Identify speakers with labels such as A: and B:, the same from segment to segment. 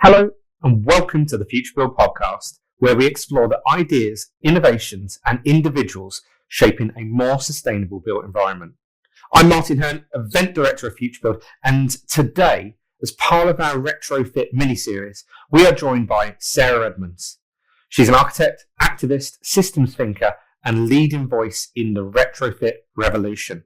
A: Hello and welcome to the Future Build podcast, where we explore the ideas, innovations and individuals shaping a more sustainable built environment. I'm Martin Hurn, Event Director of Future Build, and today, as part of our Retrofit Mini Series, we are joined by Sara Edmonds. She's an architect, activist, systems thinker and leading voice in the retrofit revolution.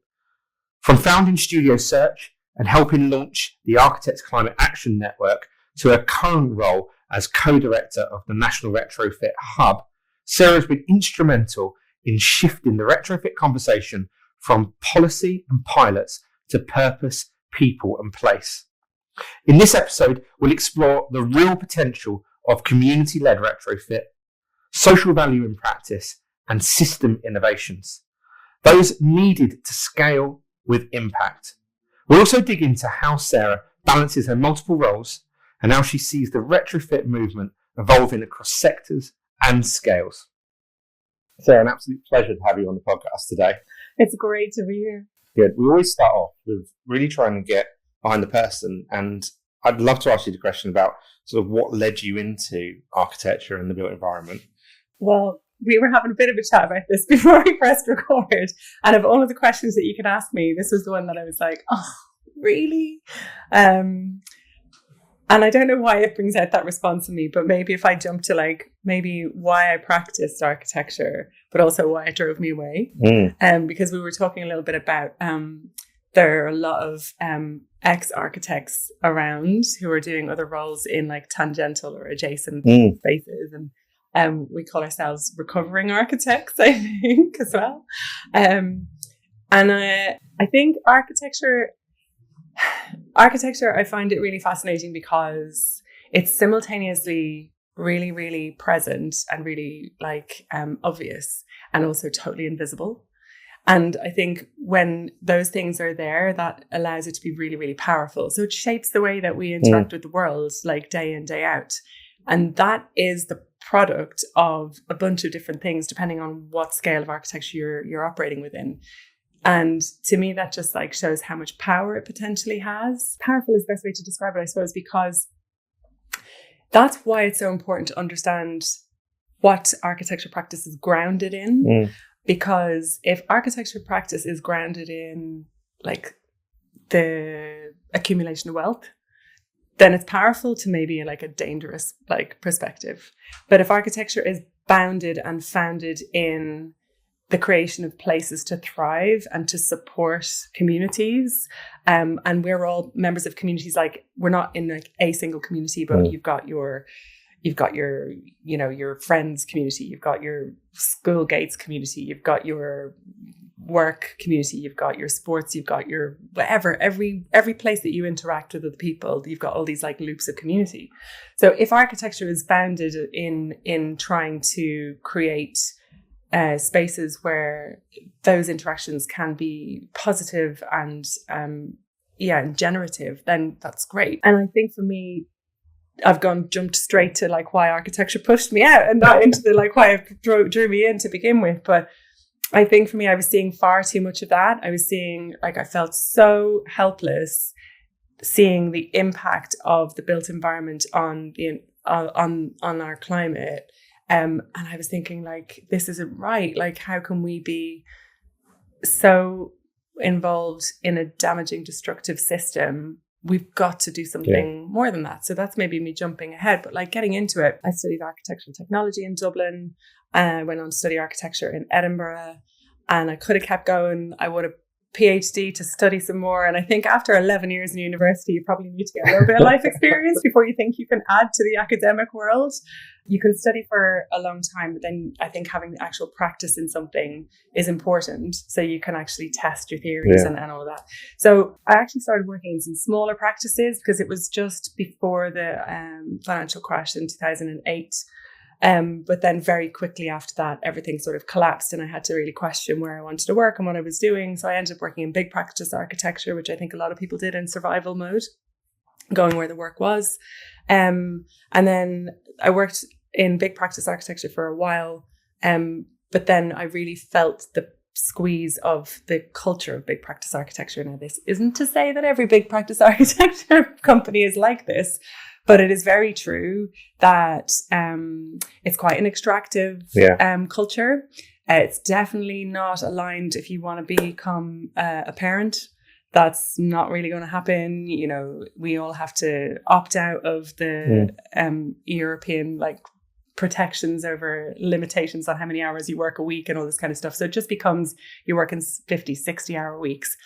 A: From founding Studio Search and helping launch the Architects Climate Action Network to her current role as co-director of the National Retrofit Hub, Sara has been instrumental in shifting the retrofit conversation from policy and pilots to purpose, people and place. In this episode, we'll explore the real potential of community-led retrofit, social value in practice and system innovations, those needed to scale with impact. We'll also dig into how Sara balances her multiple roles and how she sees the retrofit movement evolving across sectors and scales. Sara, an absolute pleasure to have you on the podcast today.
B: It's great to be here.
A: Good. We always start off with really trying to get behind the person, and I'd love to ask you the question about sort of what led you into architecture and the built environment.
B: Well, we were having a bit of a chat about this before we pressed record, and of all of the questions that you could ask me, this was the one that I was like, oh, really? And I don't know why it brings out that response in me, but maybe if I jump to maybe why I practiced architecture, but also why it drove me away. Because we were talking a little bit about, there are a lot of ex-architects around who are doing other roles in tangential or adjacent spaces. And we call ourselves recovering architects, I think, as well. And I think architecture, I find it really fascinating because it's simultaneously really, really present and really obvious and also totally invisible. And I think when those things are there, that allows it to be really, really powerful. So it shapes the way that we interact with the world, day in, day out. And that is the product of a bunch of different things, depending on what scale of architecture you're operating within. And to me, that just shows how much power it potentially has. Powerful is the best way to describe it, I suppose, because that's why it's so important to understand what architecture practice is grounded in. Because if architecture practice is grounded in the accumulation of wealth, then it's powerful to maybe a dangerous perspective. But if architecture is bounded and founded in the creation of places to thrive and to support communities, and we're all members of communities. We're not in a single community, but you've got your your friends community, you've got your school gates community, you've got your work community, you've got your sports, you've got your whatever, every place that you interact with other people, you've got all these loops of community. So if architecture is bounded in trying to create spaces where those interactions can be positive and generative, then that's great. And I think for me, I've jumped straight to why architecture pushed me out and not into the why it drew me in to begin with. But I think for me, I was seeing far too much of that. I was seeing I felt so helpless seeing the impact of the built environment on our climate. And I was thinking this isn't right. How can we be so involved in a damaging, destructive system? We've got to do something more than that. So that's maybe me jumping ahead. But getting into it, I studied architecture and technology in Dublin. I went on to study architecture in Edinburgh. And I could have kept going. I would have PhD to study some more. And I think after 11 years in university, you probably need to get a little bit of life experience before you think you can add to the academic world. You can study for a long time, but then I think having the actual practice in something is important. So you can actually test your theories and all of that. So I actually started working in some smaller practices because it was just before the financial crash in 2008. But then very quickly after that, everything sort of collapsed and I had to really question where I wanted to work and what I was doing. So I ended up working in big practice architecture, which I think a lot of people did in survival mode, going where the work was. And then I worked in big practice architecture for a while. But then I really felt the squeeze of the culture of big practice architecture. Now, this isn't to say that every big practice architecture company is like this, but it is very true that it's quite an extractive culture. It's definitely not aligned if you want to become a parent. That's not really going to happen. You know, we all have to opt out of the European like protections over limitations on how many hours you work a week and all this kind of stuff. So it just becomes you're working 50, 60-hour weeks.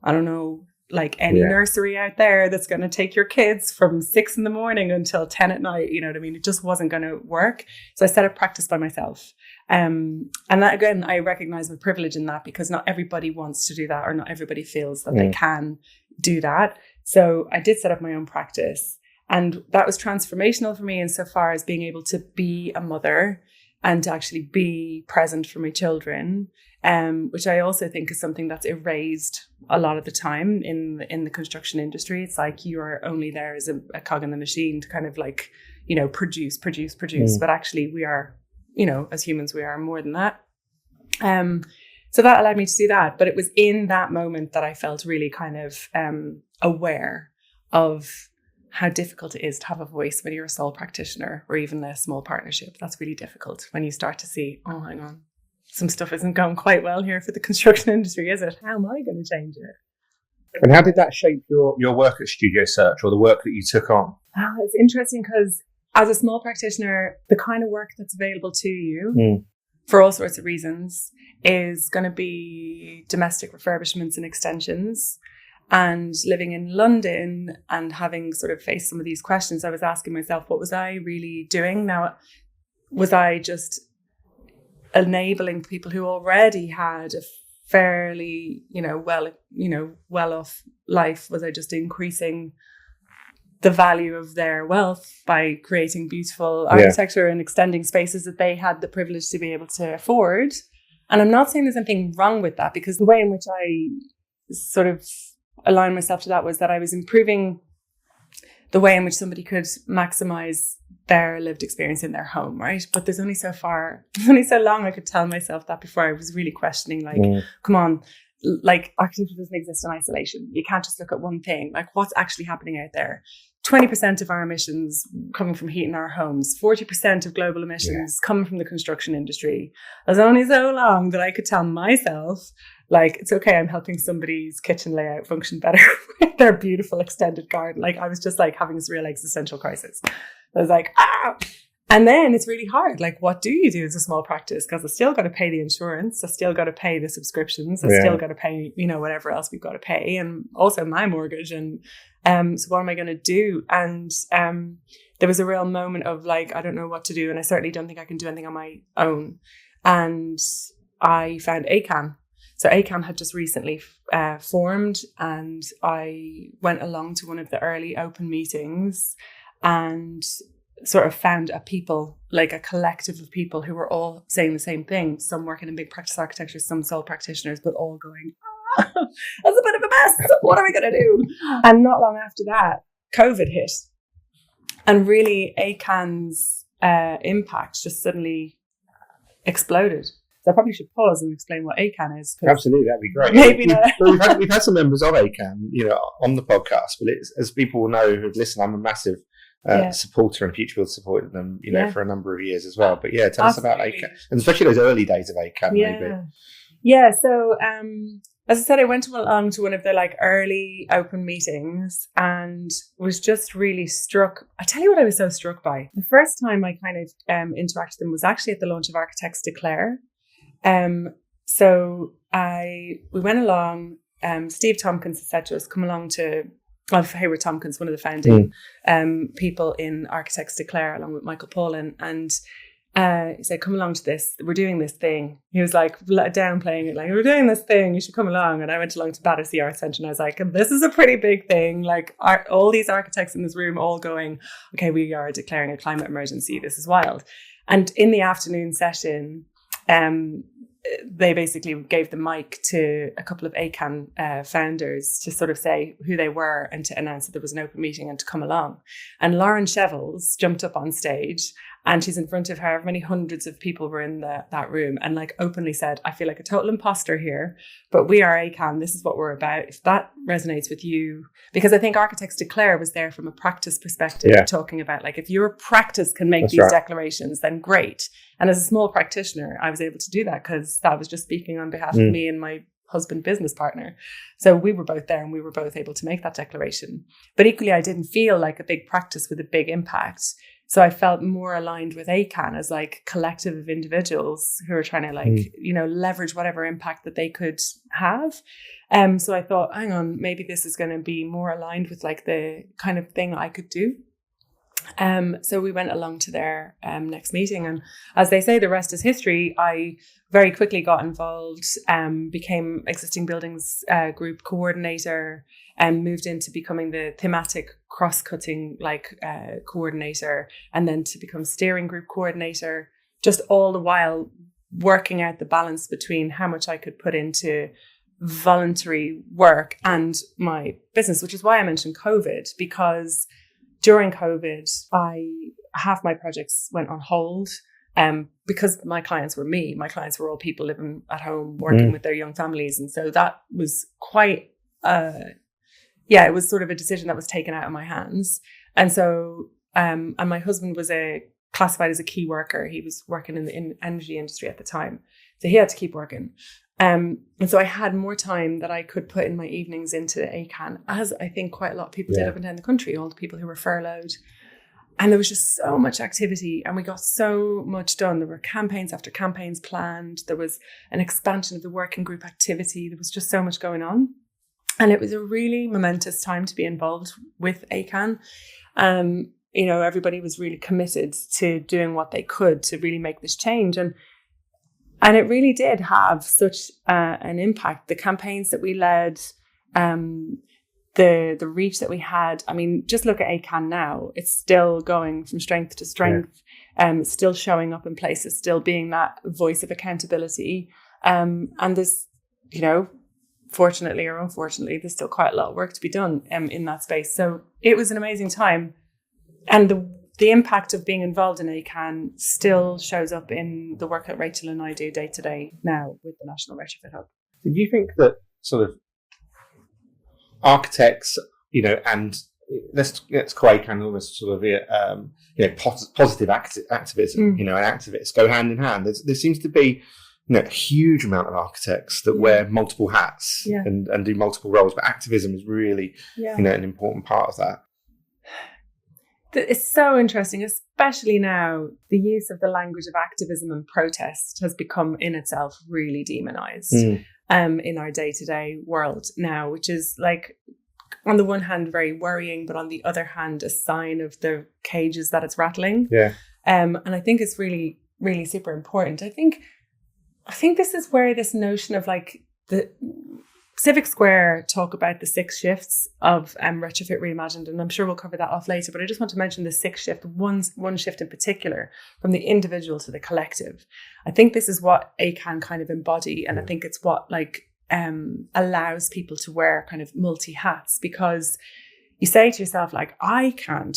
B: I don't know, like any nursery out there that's going to take your kids from 6 a.m. until 10 at night. You know what I mean? It just wasn't going to work. So I set up practice by myself. And that, again, I recognize my privilege in that, because not everybody wants to do that, or not everybody feels that they can do that. So I did set up my own practice, and that was transformational for me insofar as being able to be a mother and to actually be present for my children, which I also think is something that's erased a lot of the time in the construction industry. It's like you're only there as a cog in the machine to kind of like, you know, produce. But actually we are, you know, as humans, we are more than that. So that allowed me to do that. But it was in that moment that I felt really kind of aware of how difficult it is to have a voice when you're a sole practitioner or even a small partnership. That's really difficult when you start to see, oh, hang on, some stuff isn't going quite well here for the construction industry, is it? How am I going to change it?
A: And how did that shape your work at Studio Search, or the work that you took on?
B: Oh, it's interesting because as a small practitioner, the kind of work that's available to you for all sorts of reasons is going to be domestic refurbishments and extensions. And living in London and having sort of faced some of these questions, I was asking myself, what was I really doing? Now, was I just enabling people who already had a fairly, well off life? Was I just increasing the value of their wealth by creating beautiful architecture and extending spaces that they had the privilege to be able to afford? And I'm not saying there's anything wrong with that, because the way in which I sort of align myself to that was that I was improving the way in which somebody could maximize their lived experience in their home, right? But there's only so long I could tell myself that before I was really questioning, like, come on, like architecture doesn't exist in isolation. You can't just look at one thing. Like, what's actually happening out there? 20% of our emissions coming from heating our homes, 40% of global emissions coming from the construction industry. There's only so long that I could tell myself, like, it's okay, I'm helping somebody's kitchen layout function better with their beautiful extended garden. Like, I was just like having this real existential crisis. I was like, And then it's really hard. Like, what do you do as a small practice? Because I still got to pay the insurance. I still got to pay the subscriptions. I still got to pay, whatever else we've got to pay. And also my mortgage. And so what am I going to do? And there was a real moment of like, I don't know what to do. And I certainly don't think I can do anything on my own. And I found ACAN. So ACAN had just recently formed, and I went along to one of the early open meetings and sort of found a collective of people who were all saying the same thing. Some working in big practice architecture, some sole practitioners, but all going, that's a bit of a mess. What are we going to do? And not long after that, COVID hit. And really ACAN's impact just suddenly exploded. So I probably should pause and explain what ACAN is.
A: Absolutely, that'd be great.
B: Maybe not.
A: We've had some members of ACAN, on the podcast, but as people will know who've listened, I'm a massive supporter, and Future Build supported them, for a number of years as well. But tell us about ACAN, and especially those early days of ACAN, maybe.
B: Yeah. So as I said, I went along to one of the early open meetings and was just really struck. I tell you what I was so struck by. The first time I kind of interacted with them was actually at the launch of Architects Declare. So we went along. Steve Tompkins said to us, come along to Hayward Tompkins, one of the founding people in Architects Declare, along with Michael Paulin, and he said, come along to this, we're doing this thing. He was like downplaying it, like, we're doing this thing, you should come along. And I went along to Battersea Arts Centre, and I was like, this is a pretty big thing, like all these architects in this room all going, okay, we are declaring a climate emergency, this is wild. And in the afternoon session, they basically gave the mic to a couple of ACAN founders to sort of say who they were and to announce that there was an open meeting and to come along. And Lauren Shevels jumped up on stage And she's in front of however many hundreds of people were in that room, and like openly said, I feel like a total imposter here, but we are ACAN. This is what we're about. If that resonates with you, because I think Architects Declare was there from a practice perspective, talking about like, if your practice can make these declarations, then great. And as a small practitioner, I was able to do that because that was just speaking on behalf of me and my husband business partner. So we were both there and we were both able to make that declaration. But equally, I didn't feel like a big practice with a big impact. So I felt more aligned with ACAN as like collective of individuals who are trying to like, leverage whatever impact that they could have. So I thought, hang on, maybe this is going to be more aligned with like the kind of thing I could do. So we went along to their next meeting, and as they say, the rest is history. I very quickly got involved, became existing buildings group coordinator, and moved into becoming the thematic cross-cutting coordinator, and then to become steering group coordinator, just all the while working out the balance between how much I could put into voluntary work and my business, which is why I mentioned COVID, because during COVID, half my projects went on hold because my clients were me. My clients were all people living at home, working with their young families. And so that was quite, it was sort of a decision that was taken out of my hands. And so, and my husband was classified as a key worker. He was working in the energy industry at the time. So he had to keep working. And so I had more time that I could put in my evenings into ACAN, as I think quite a lot of people did up and down the country, all the people who were furloughed. And there was just so much activity and we got so much done. There were campaigns after campaigns planned. There was an expansion of the working group activity. There was just so much going on. And it was a really momentous time to be involved with ACAN. Everybody was really committed to doing what they could to really make this change. And it really did have such an impact. The campaigns that we led, the reach that we had. I mean, just look at ACAN now. It's still going from strength to strength, still showing up in places, still being that voice of accountability. And there's, fortunately or unfortunately, there's still quite a lot of work to be done in that space. So it was an amazing time. And the impact of being involved in ACAN still shows up in the work that Rachel and I do day to day now with the National Retrofit Hub.
A: Did you think that sort of architects, and let's call ACAN almost sort of, positive activism, and activists go hand in hand? There seems to be, a huge amount of architects that wear multiple hats and do multiple roles, but activism is really, an important part of that.
B: It's so interesting, especially now, the use of the language of activism and protest has become in itself really demonized in our day-to-day world now, which is like, on the one hand, very worrying, but on the other hand, a sign of the cages that it's rattling.
A: Yeah.
B: And I think it's really, really super important. I think this is where this notion of like the Civic Square talk about the 6 shifts of Retrofit Reimagined, and I'm sure we'll cover that off later, but I just want to mention the 6th shift, one shift in particular, from the individual to the collective. I think this is what ACAN kind of embody, and I think it's what allows people to wear kind of multi hats, because you say to yourself, like, I can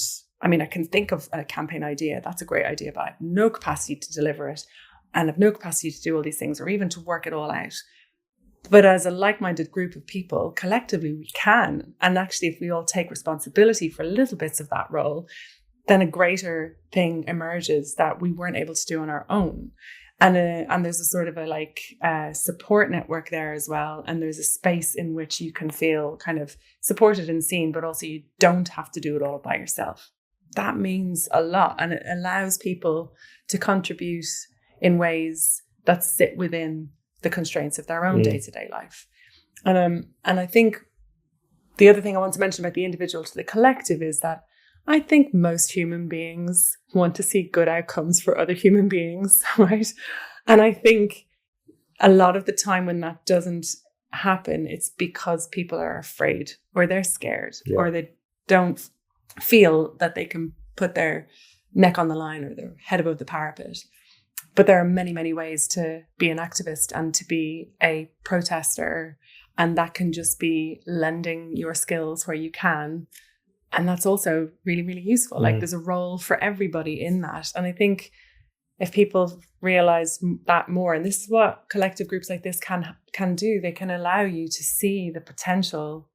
B: think of a campaign idea, that's a great idea, but I have no capacity to deliver it, and I have no capacity to do all these things or even to work it all out. But as a like-minded group of people, collectively we can. And actually, if we all take responsibility for little bits of that role, then a greater thing emerges that we weren't able to do on our own. And there's a sort of a support network there as well. And there's a space in which you can feel kind of supported and seen, but also you don't have to do it all by yourself. That means a lot. And it allows people to contribute in ways that sit within the constraints of their own day-to-day life. And I think the other thing I want to mention about the individual to the collective is that I think most human beings want to see good outcomes for other human beings, right? And I think a lot of the time when that doesn't happen, it's because people are afraid or they're scared or they don't feel that they can put their neck on the line or their head above the parapet. But there are many, many ways to be an activist and to be a protester. And that can just be lending your skills where you can And that's also really, really useful. Like there's a role for everybody in that. And I think if people realize that more, and this is what collective groups like this can do, they can allow you to see the potential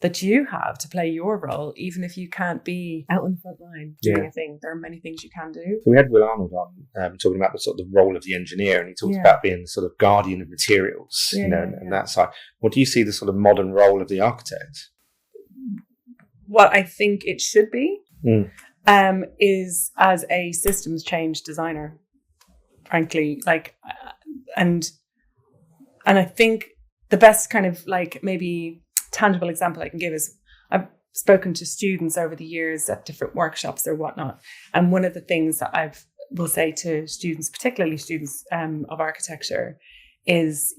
B: that you have to play your role, even if you can't be out on the front line doing a thing. There are many things you can do.
A: So we had Will Arnold on talking about the sort of the role of the engineer, and he talked about being the sort of guardian of materials, and that side. What do you see the sort of modern role of the architect?
B: What I think it should be is as a systems change designer, frankly, like, and I think the best kind of like maybe tangible example I can give is I've spoken to students over the years at different workshops or whatnot, and one of the things that I will say to students, particularly students of architecture, is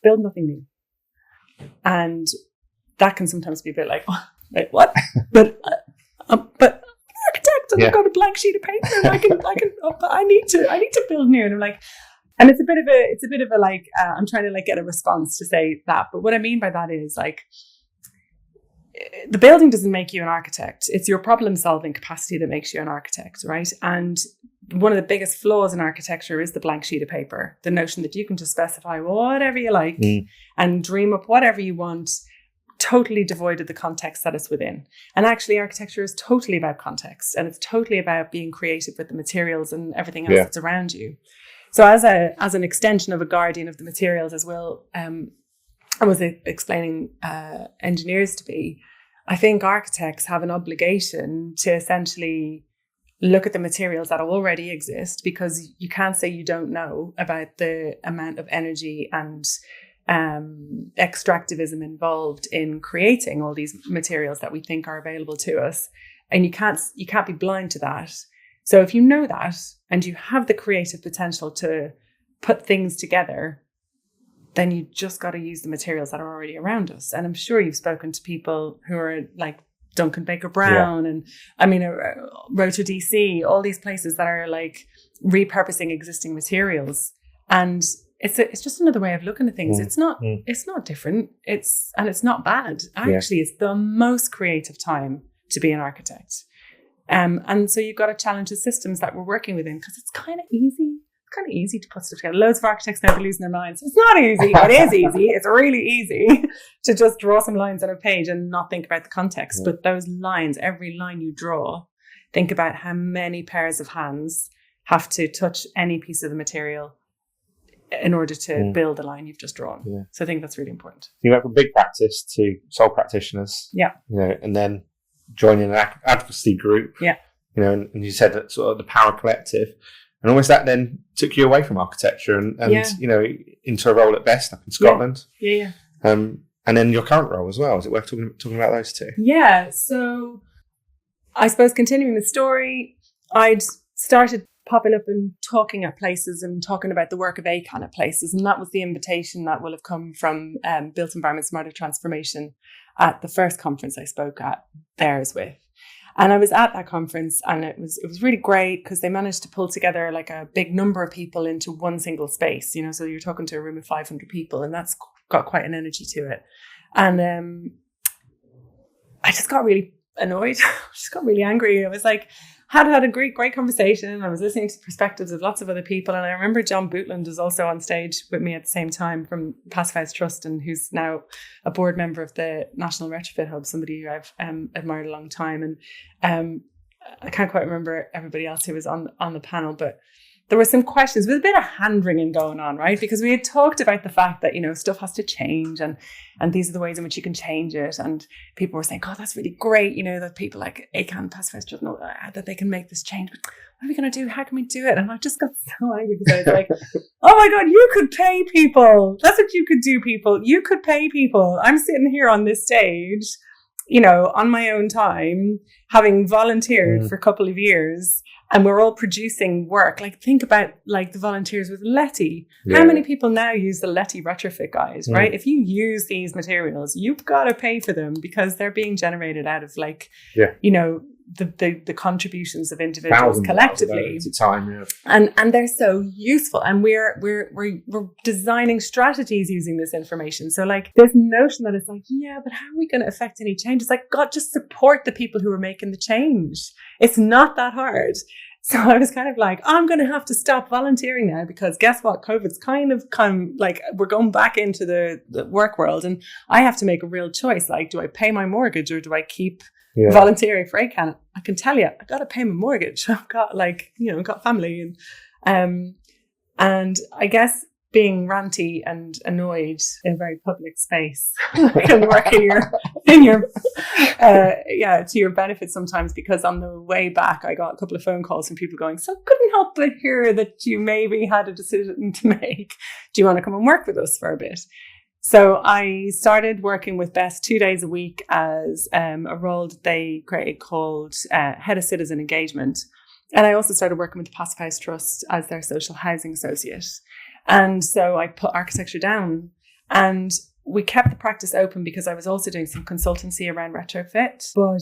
B: build nothing new, and that can sometimes be a bit like, oh, wait, what? but I'm an architect and I've got a blank sheet of paper and I can but I need to build new, and I'm like, and it's a bit of a like I'm trying to like get a response to say that, but what I mean by that is like the building doesn't make you an architect. It's your problem solving capacity that makes you an architect, right? And one of the biggest flaws in architecture is the blank sheet of paper, the notion that you can just specify whatever you like and dream up whatever you want, totally devoid of the context that it's within. And actually architecture is totally about context, and it's totally about being creative with the materials and everything else that's around you. So as an extension of a guardian of the materials, as Will I was explaining engineers to be, I think architects have an obligation to essentially look at the materials that already exist, because you can't say you don't know about the amount of energy and extractivism involved in creating all these materials that we think are available to us, and you can't be blind to that. So if you know that and you have the creative potential to put things together, then you just got to use the materials that are already around us. And I'm sure you've spoken to people who are like Duncan Baker Brown and Rotor DC, all these places that are like repurposing existing materials. And it's just another way of looking at things. It's not different. It's not bad. Actually, it's the most creative time to be an architect. And so you've got to challenge the systems that we're working within, because it's kind of easy. It's kind of easy to put stuff together. Loads of architects now are losing their minds. It's not easy. It is easy. It's really easy to just draw some lines on a page and not think about the context. But those lines, every line you draw, think about how many pairs of hands have to touch any piece of the material in order to build the line you've just drawn. Yeah. So I think that's really important.
A: You went from big practice to sole practitioners.
B: Yeah.
A: And then joining an advocacy group.
B: Yeah.
A: And you said that sort of the Power Collective. And almost that then took you away from architecture and into a role at Best up in Scotland.
B: Yeah.
A: And then your current role as well. Is it worth talking about those two?
B: Yeah. So I suppose continuing the story, I'd started popping up and talking at places and talking about the work of ACAN at places. And that was the invitation that will have come from Built Environment Smarter Transformation at the first conference I spoke at theirs with. And I was at that conference, and it was really great because they managed to pull together like a big number of people into one single space, so you're talking to a room of 500 people, and that's got quite an energy to it. And I just got really annoyed. I just got really angry. I was like, had a great conversation. I was listening to perspectives of lots of other people. And I remember John Bootland was also on stage with me at the same time from Passive House Trust, and who's now a board member of the National Retrofit Hub, somebody who I've admired a long time. And I can't quite remember everybody else who was on the panel, but there were some questions with a bit of hand-wringing going on, right? Because we had talked about the fact that, stuff has to change and these are the ways in which you can change it. And people were saying, God, that's really great, that people like ACAN, Passive House Trust, that they can make this change. But what are we going to do? How can we do it? And I just got so angry because I was like, oh my God, you could pay people. That's what you could do, people. You could pay people. I'm sitting here on this stage, on my own time, having volunteered for a couple of years. And we're all producing work. Like, think about like the volunteers with Letty. Yeah. How many people now use the Letty retrofit guides, right? If you use these materials, you've got to pay for them because they're being generated out of like, the contributions of individuals collectively
A: at a time, yeah.
B: and they're so useful, and we're designing strategies using this information. So like this notion that it's like, yeah, but how are we going to affect any change? It's like, God, just support the people who are making the change. It's not that hard. So I was kind of like, I'm going to have to stop volunteering now, because guess what? COVID's kind of like, we're going back into the work world, and I have to make a real choice. Like, do I pay my mortgage or do I keep volunteering for ACAN? I can tell you, I got to pay my mortgage. I've got got family, and I guess being ranty and annoyed in a very public space can work in your to your benefit sometimes, because on the way back I got a couple of phone calls from people going, so couldn't help but hear that you maybe had a decision to make. Do you want to come and work with us for a bit? So I started working with Best 2 days a week as a role that they created called Head of Citizen Engagement. And I also started working with the Passive House Trust as their social housing associate. And so I put architecture down, and we kept the practice open because I was also doing some consultancy around retrofit. But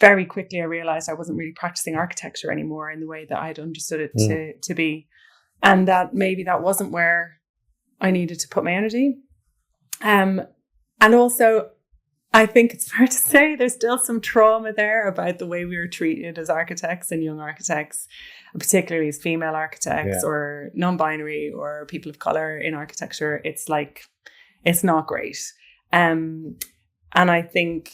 B: very quickly I realized I wasn't really practicing architecture anymore in the way that I'd understood it to be. And that maybe that wasn't where I needed to put my energy. And also, I think it's fair to say there's still some trauma there about the way we were treated as architects and young architects, and particularly as female architects or non-binary or people of color in architecture. It's like, it's not great. And I think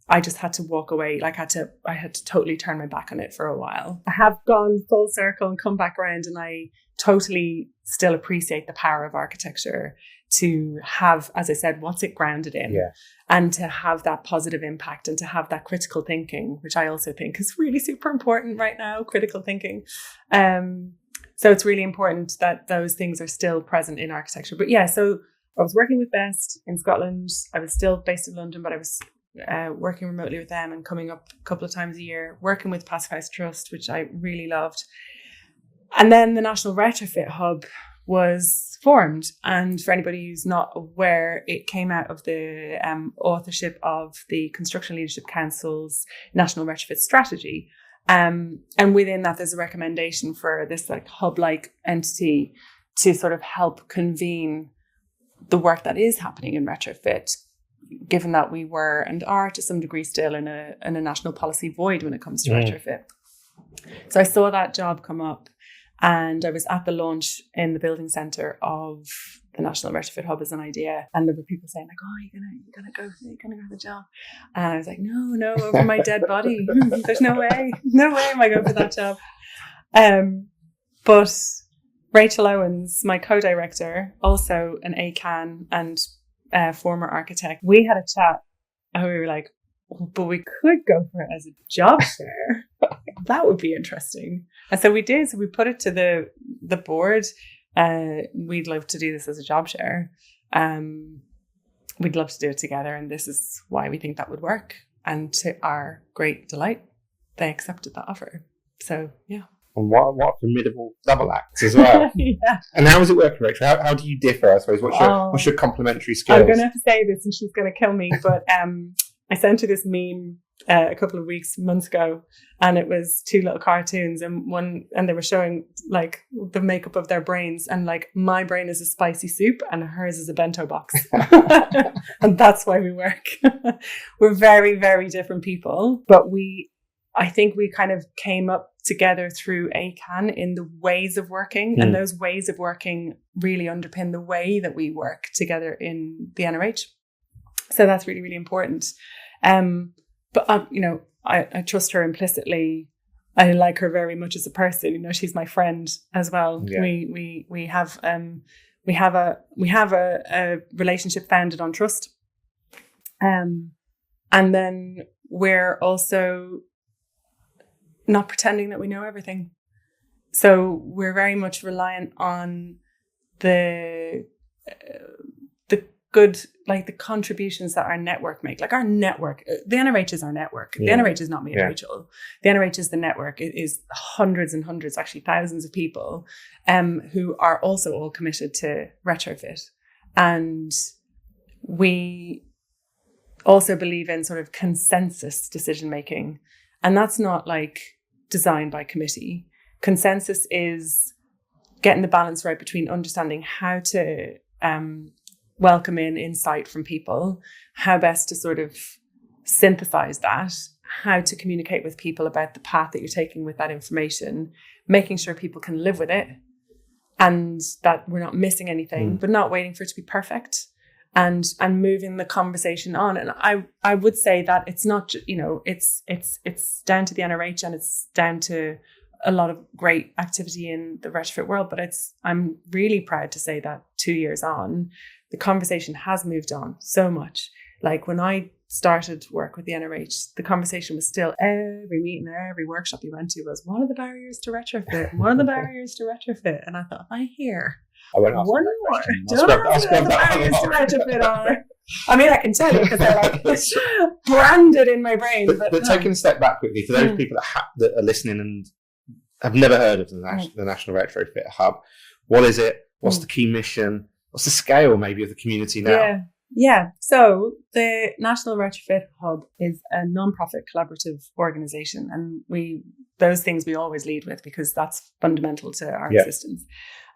B: I just had to walk away. Like I had to totally turn my back on it for a while. I have gone full circle and come back around, and I totally still appreciate the power of architecture to have, as I said, what's it grounded in, and to have that positive impact and to have that critical thinking, which I also think is really super important right now, critical thinking. So it's really important that those things are still present in architecture. But yeah, so I was working with Best in Scotland. I was still based in London, but I was working remotely with them and coming up a couple of times a year, working with Passive House Trust, which I really loved. And then the National Retrofit Hub was formed. And for anybody who's not aware, it came out of the authorship of the Construction Leadership Council's National Retrofit Strategy. And within that, there's a recommendation for this like hub-like entity to sort of help convene the work that is happening in retrofit, given that we were and are to some degree still in a national policy void when it comes to retrofit. So I saw that job come up, and I was at the launch in the building centre of the National Retrofit Hub as an idea. And there were people saying like, oh, you're gonna go for the job. And I was like, no, over my dead body. There's no way am I going for that job. But Rachel Owens, my co-director, also an ACAN and former architect, we had a chat and we were like, but we could go for it as a job share. That would be interesting. And so we did. So we put it to the board. We'd love to do this as a job share. We'd love to do it together. And this is why we think that would work. And to our great delight, they accepted that offer. So, yeah.
A: And what a formidable double act as well.
B: Yeah.
A: And how does it work, Rachel? How do you differ, I suppose? What's your complementary skills?
B: I'm going to have to say this and she's going to kill me. But I sent her this meme a couple of months ago, and it was two little cartoons, and they were showing like the makeup of their brains, and like my brain is a spicy soup and hers is a bento box. And that's why we work. We're very, very different people, but I think we kind of came up together through ACAN in the ways of working, and those ways of working really underpin the way that we work together in the NRH. So that's really, really important. But I trust her implicitly. I like her very much as a person. She's my friend as well. Yeah. We have a relationship founded on trust. And then we're also not pretending that we know everything. So we're very much reliant on the good, like the contributions that our network make. Like our network, the NRH is our network. Yeah. The NRH is not me and Rachel. The NRH is the network. It is hundreds and hundreds, actually thousands of people who are also all committed to retrofit. And we also believe in sort of consensus decision making. And that's not like designed by committee. Consensus is getting the balance right between understanding how to welcome in insight from people, how best to sort of synthesize that, how to communicate with people about the path that you're taking with that information, making sure people can live with it and that we're not missing anything, but not waiting for it to be perfect, and moving the conversation on. And I would say that it's not, it's down to the NRH and it's down to a lot of great activity in the retrofit world, but I'm really proud to say that 2 years on, the conversation has moved on so much. Like when I started work with the NRH, the conversation was still every meeting, every workshop you went to was, what are the barriers to retrofit? What are the barriers to retrofit? And I thought, I won't ask one more. Don't ask what the barriers to retrofit are. I mean, I can tell you because they're like branded in my brain.
A: But taking a step back quickly, for those people that are listening and have never heard of the National Retrofit Hub, what is it? What's the key mission? What's the scale maybe of the community now?
B: Yeah. So the National Retrofit Hub is a non-profit collaborative organisation, and those things we always lead with because that's fundamental to our existence.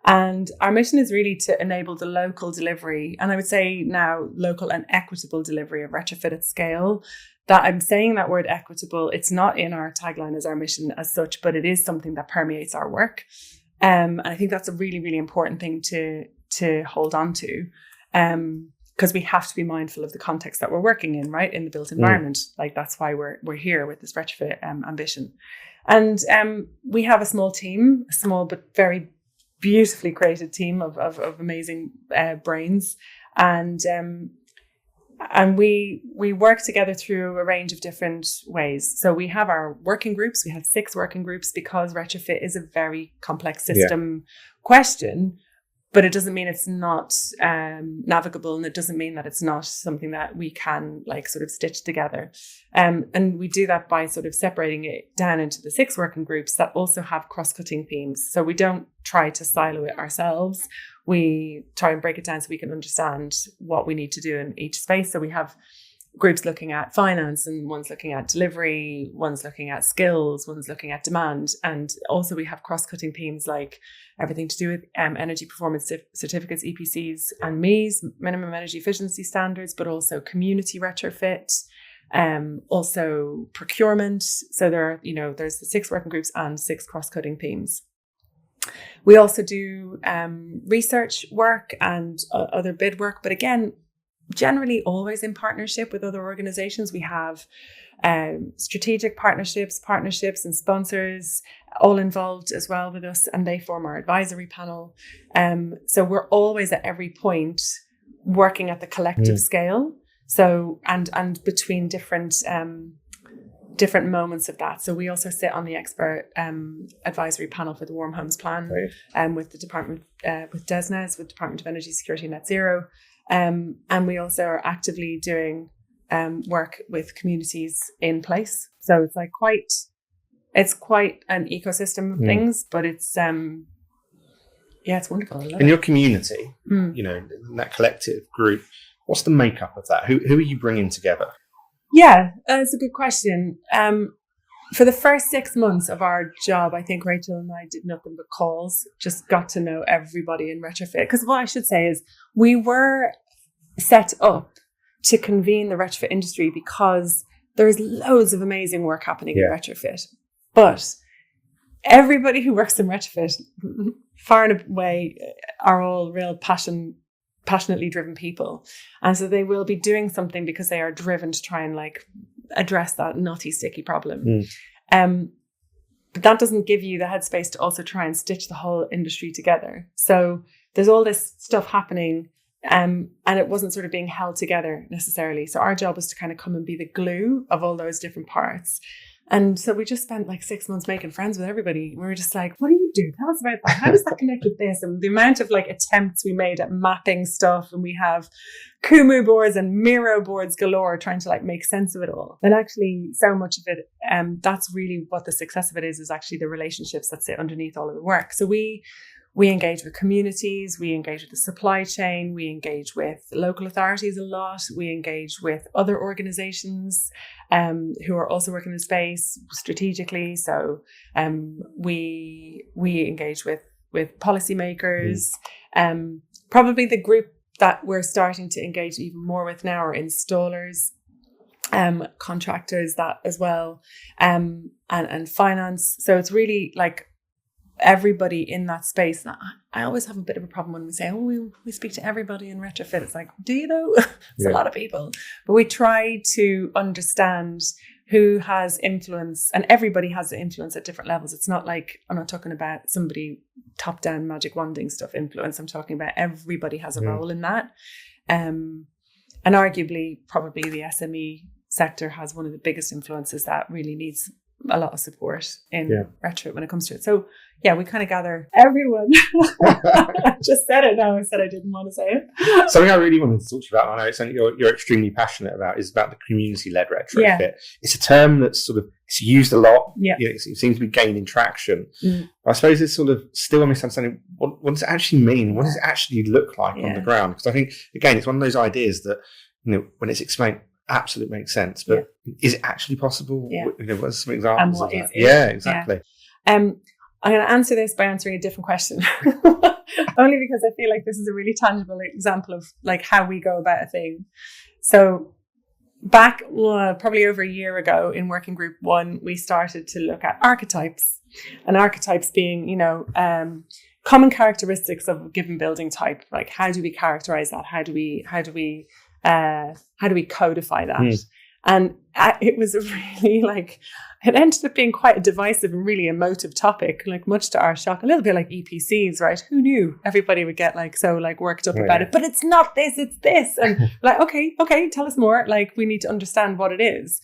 B: And our mission is really to enable the local delivery, and I would say now local and equitable delivery of retrofit at scale. That I'm saying that word equitable, it's not in our tagline as our mission as such, but it is something that permeates our work. And I think that's a really, really important thing to hold on to. Because we have to be mindful of the context that we're working in, right? In the built environment. Like that's why we're here with this retrofit ambition. And we have a small team, a small but very beautifully created team of amazing brains. And we work together through a range of different ways. So we have our working groups. We have 6 working groups because retrofit is a very complex system question. But it doesn't mean it's not navigable, and it doesn't mean that it's not something that we can like sort of stitch together. And we do that by sort of separating it down into the 6 working groups that also have cross-cutting themes. So we don't try to silo it ourselves. We try and break it down so we can understand what we need to do in each space. So we have groups looking at finance, and one's looking at delivery, one's looking at skills, one's looking at demand. And also we have cross-cutting themes like everything to do with energy performance certificates, EPCs and MEES, minimum energy efficiency standards, but also community retrofit, also procurement. So there's the 6 working groups and 6 cross-cutting themes. We also do research work and other bid work, but again, generally always in partnership with other organizations. We have strategic partnerships and sponsors all involved as well with us, and they form our advisory panel. So we're always at every point working at the collective scale. So and between different moments of that. So we also sit on the expert advisory panel for the Warm Homes Plan with the department, with DESNES, with Department of Energy Security and Net Zero. And we also are actively doing work with communities in place. So it's like quite an ecosystem of things, but it's it's wonderful. I love
A: in
B: it.
A: Your community, in that collective group, what's the makeup of that? Who are you bringing together?
B: Yeah, that's a good question. For the first 6 months of our job, I think Rachel and I did nothing but calls, just got to know everybody in retrofit. Because what I should say is we were set up to convene the retrofit industry because there's loads of amazing work happening in retrofit. But everybody who works in retrofit, far and away, are all real passionately driven people. And so they will be doing something because they are driven to try and like address that knotty, sticky problem. But that doesn't give you the headspace to also try and stitch the whole industry together. So there's all this stuff happening, and it wasn't sort of being held together necessarily. So our job was to kind of come and be the glue of all those different parts. And so we just spent like 6 months making friends with everybody. We were just like, what do you do? Tell us about that. How does that connect with this? And the amount of like attempts we made at mapping stuff, and we have Kumu boards and Miro boards galore trying to like make sense of it all. And actually so much of it, that's really what the success of it is actually the relationships that sit underneath all of the work. So we We engage with communities, we engage with the supply chain, we engage with local authorities a lot, we engage with other organizations who are also working in the space strategically. So we engage with policymakers. Probably the group that we're starting to engage even more with now are installers, contractors, that as well, and finance. So it's really like everybody in that space. And I always have a bit of a problem when we say, oh, we speak to everybody in retrofit. It's like, do you though? It's a lot of people. But we try to understand who has influence, and everybody has influence at different levels. It's not like, I'm not talking about somebody top-down magic wanding stuff influence. I'm talking about everybody has a role in that. And arguably, probably the SME sector has one of the biggest influences that really needs a lot of support in retrofit when it comes to it. So yeah, we kind of gather everyone. I just said it now. I said I didn't want to say it.
A: Something I really wanted to talk to you about, I know it's something you're extremely passionate about, is about the community-led retrofit. Yeah. It's a term that's sort of, it's used a lot. Yeah. You know, it seems to be gaining traction. I suppose it's sort of still a misunderstanding. What does it actually mean? What does it actually look like on the ground? Because I think, again, it's one of those ideas that, you know, when it's explained, absolutely makes sense. But is it actually possible? Yeah. You know, what's some examples of that? Yeah, exactly.
B: Yeah. I'm going to answer this by answering a different question, only because I feel like this is a really tangible example of like how we go about a thing. So back probably over a year ago in working group 1, we started to look at archetypes, and archetypes being, you know, common characteristics of a given building type. Like, how do we characterize that? How do we codify that? And it was a really it ended up being quite a divisive and really emotive topic, like much to our shock, a little bit like EPCs, right? Who knew everybody would get worked up about it, but it's not this, it's this. And okay, tell us more. Like, we need to understand what it is.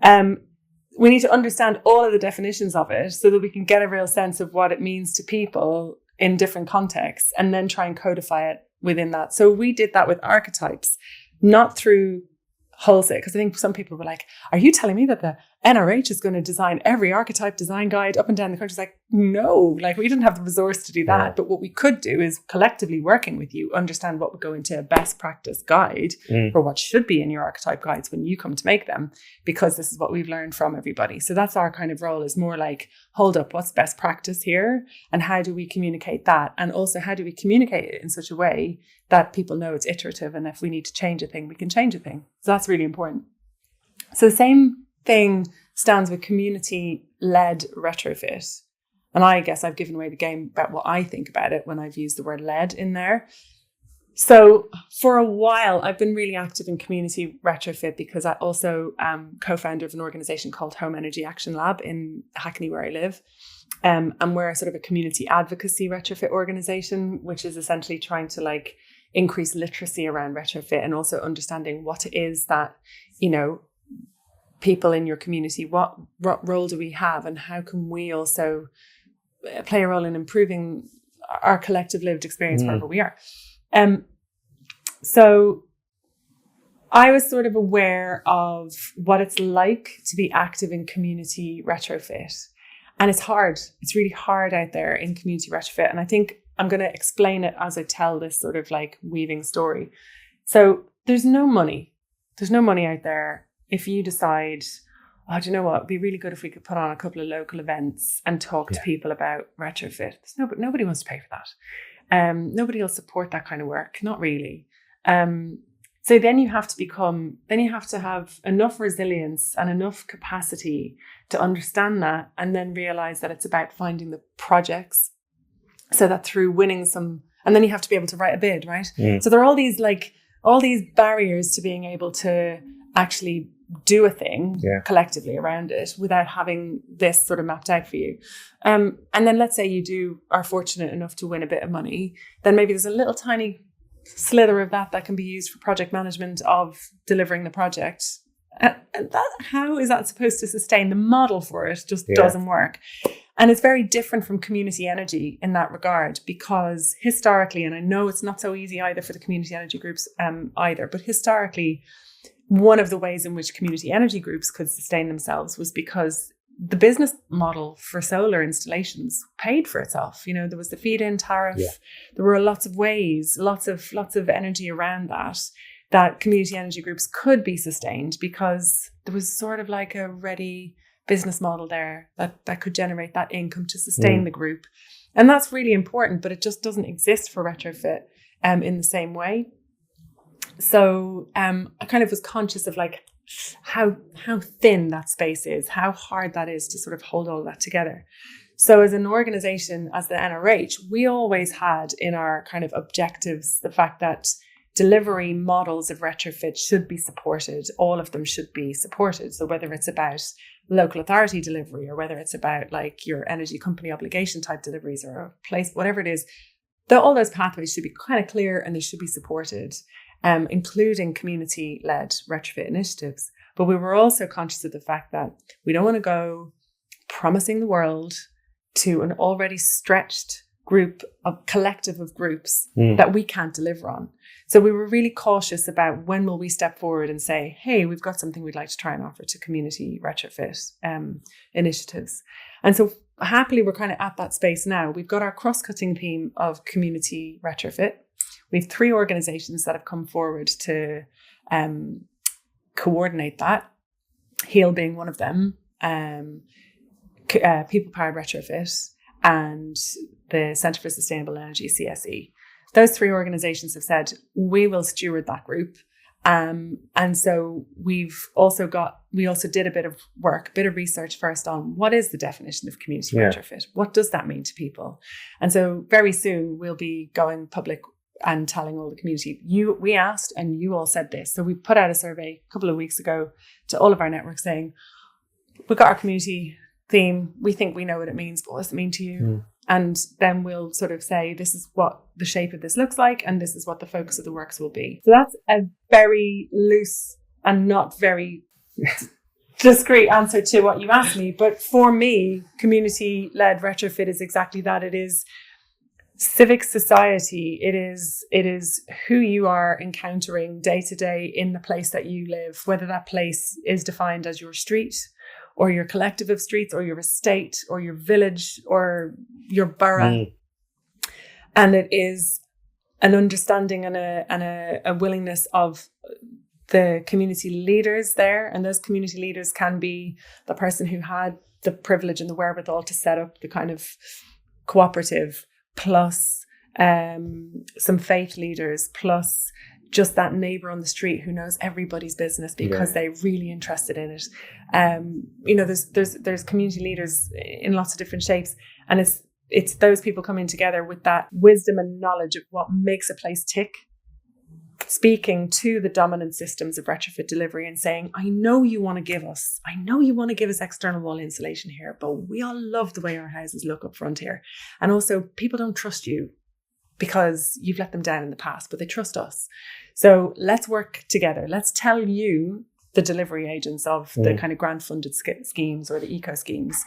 B: We need to understand all of the definitions of it so that we can get a real sense of what it means to people in different contexts, and then try and codify it within that. So we did that with archetypes, not through wholesale, because I think some people were like, are you telling me that the NRH is going to design every archetype design guide up and down the country? It's like, no, like, we didn't have the resource to do that. Yeah. But what we could do is collectively working with you, understand what would go into a best practice guide for what should be in your archetype guides when you come to make them, because this is what we've learned from everybody. So that's our kind of role, is more like, hold up, what's best practice here? And how do we communicate that? And also, how do we communicate it in such a way that people know it's iterative, and if we need to change a thing, we can change a thing. So that's really important. So the same thing stands with community-led retrofit. And I guess I've given away the game about what I think about it when I've used the word led in there. So for a while, I've been really active in community retrofit because I also am co-founder of an organization called Home Energy Action Lab in Hackney, where I live. And we're sort of a community advocacy retrofit organization, which is essentially trying to increase literacy around retrofit, and also understanding what it is that, you know, people in your community, what role do we have, and how can we also play a role in improving our collective lived experience wherever we are. So I was sort of aware of what it's like to be active in community retrofit. And it's hard. It's really hard out there in community retrofit. And I think I'm going to explain it as I tell this sort of weaving story. So there's no money. There's no money out there. If you decide, oh, do you know what? It'd be really good if we could put on a couple of local events and talk to people about retrofit. Nobody wants to pay for that. Nobody will support that kind of work. Not really. So then you have to have enough resilience and enough capacity to understand that, and then realize that it's about finding the projects, so that through winning some, and then you have to be able to write a bid, right? So there are all these barriers to being able to actually do a thing collectively around it without having this sort of mapped out for you. And then let's say you are fortunate enough to win a bit of money, then maybe there's a little tiny slither of that can be used for project management of delivering the project. And how is that supposed to sustain? The model for it just doesn't work. And it's very different from community energy in that regard, because historically, and I know it's not so easy either for the community energy groups either, but historically, one of the ways in which community energy groups could sustain themselves was because the business model for solar installations paid for itself. You know, there was the feed-in tariff. Yeah. There were lots of ways, lots of energy around that community energy groups could be sustained, because there was sort of like a ready business model there that could generate that income to sustain the group. And that's really important, but it just doesn't exist for retrofit in the same way. So I kind of was conscious of like how thin that space is, how hard that is to sort of hold all that together. So as an organization, as the NRH, we always had in our kind of objectives the fact that delivery models of retrofit should be supported. All of them should be supported. So whether it's about local authority delivery, or whether it's about like your energy company obligation type deliveries, or a place, whatever it is, all those pathways should be kind of clear and they should be supported, including community-led retrofit initiatives. But we were also conscious of the fact that we don't want to go promising the world to an already stretched collective of groups that we can't deliver on. So we were really cautious about when will we step forward and say, hey, we've got something we'd like to try and offer to community retrofit initiatives. And so happily, we're kind of at that space now. We've got our cross-cutting theme of community retrofit. We have 3 organizations that have come forward to coordinate that. HEAL being one of them, People Powered Retrofit, and the Centre for Sustainable Energy, CSE. Those 3 organizations have said, we will steward that group. And so we also did a bit of work, a bit of research first on what is the definition of community retrofit? What does that mean to people? And so very soon we'll be going public and telling all the community, we asked and you all said this. So we put out a survey a couple of weeks ago to all of our networks saying, we've got our community theme. We think we know what it means, but what does it mean to you? And then we'll sort of say, this is what the shape of this looks like, and this is what the focus of the works will be. So that's a very loose and not very discreet answer to what you asked me. But for me, community-led retrofit is exactly that. It is civic society. It is who you are encountering day to day in the place that you live, whether that place is defined as your street, or your collective of streets, or your estate, or your village, or your borough. And it is an understanding and a willingness of the community leaders there. And those community leaders can be the person who had the privilege and the wherewithal to set up the kind of cooperative, plus some faith leaders, plus just that neighbor on the street who knows everybody's business because they're really interested in it. There's community leaders in lots of different shapes, and it's those people coming together with that wisdom and knowledge of what makes a place tick, speaking to the dominant systems of retrofit delivery and saying, I know you want to give us external wall insulation here, but we all love the way our houses look up front here. And also people don't trust you because you've let them down in the past, but they trust us. So let's work together. Let's tell you, the delivery agents of the kind of grant funded schemes or the eco schemes,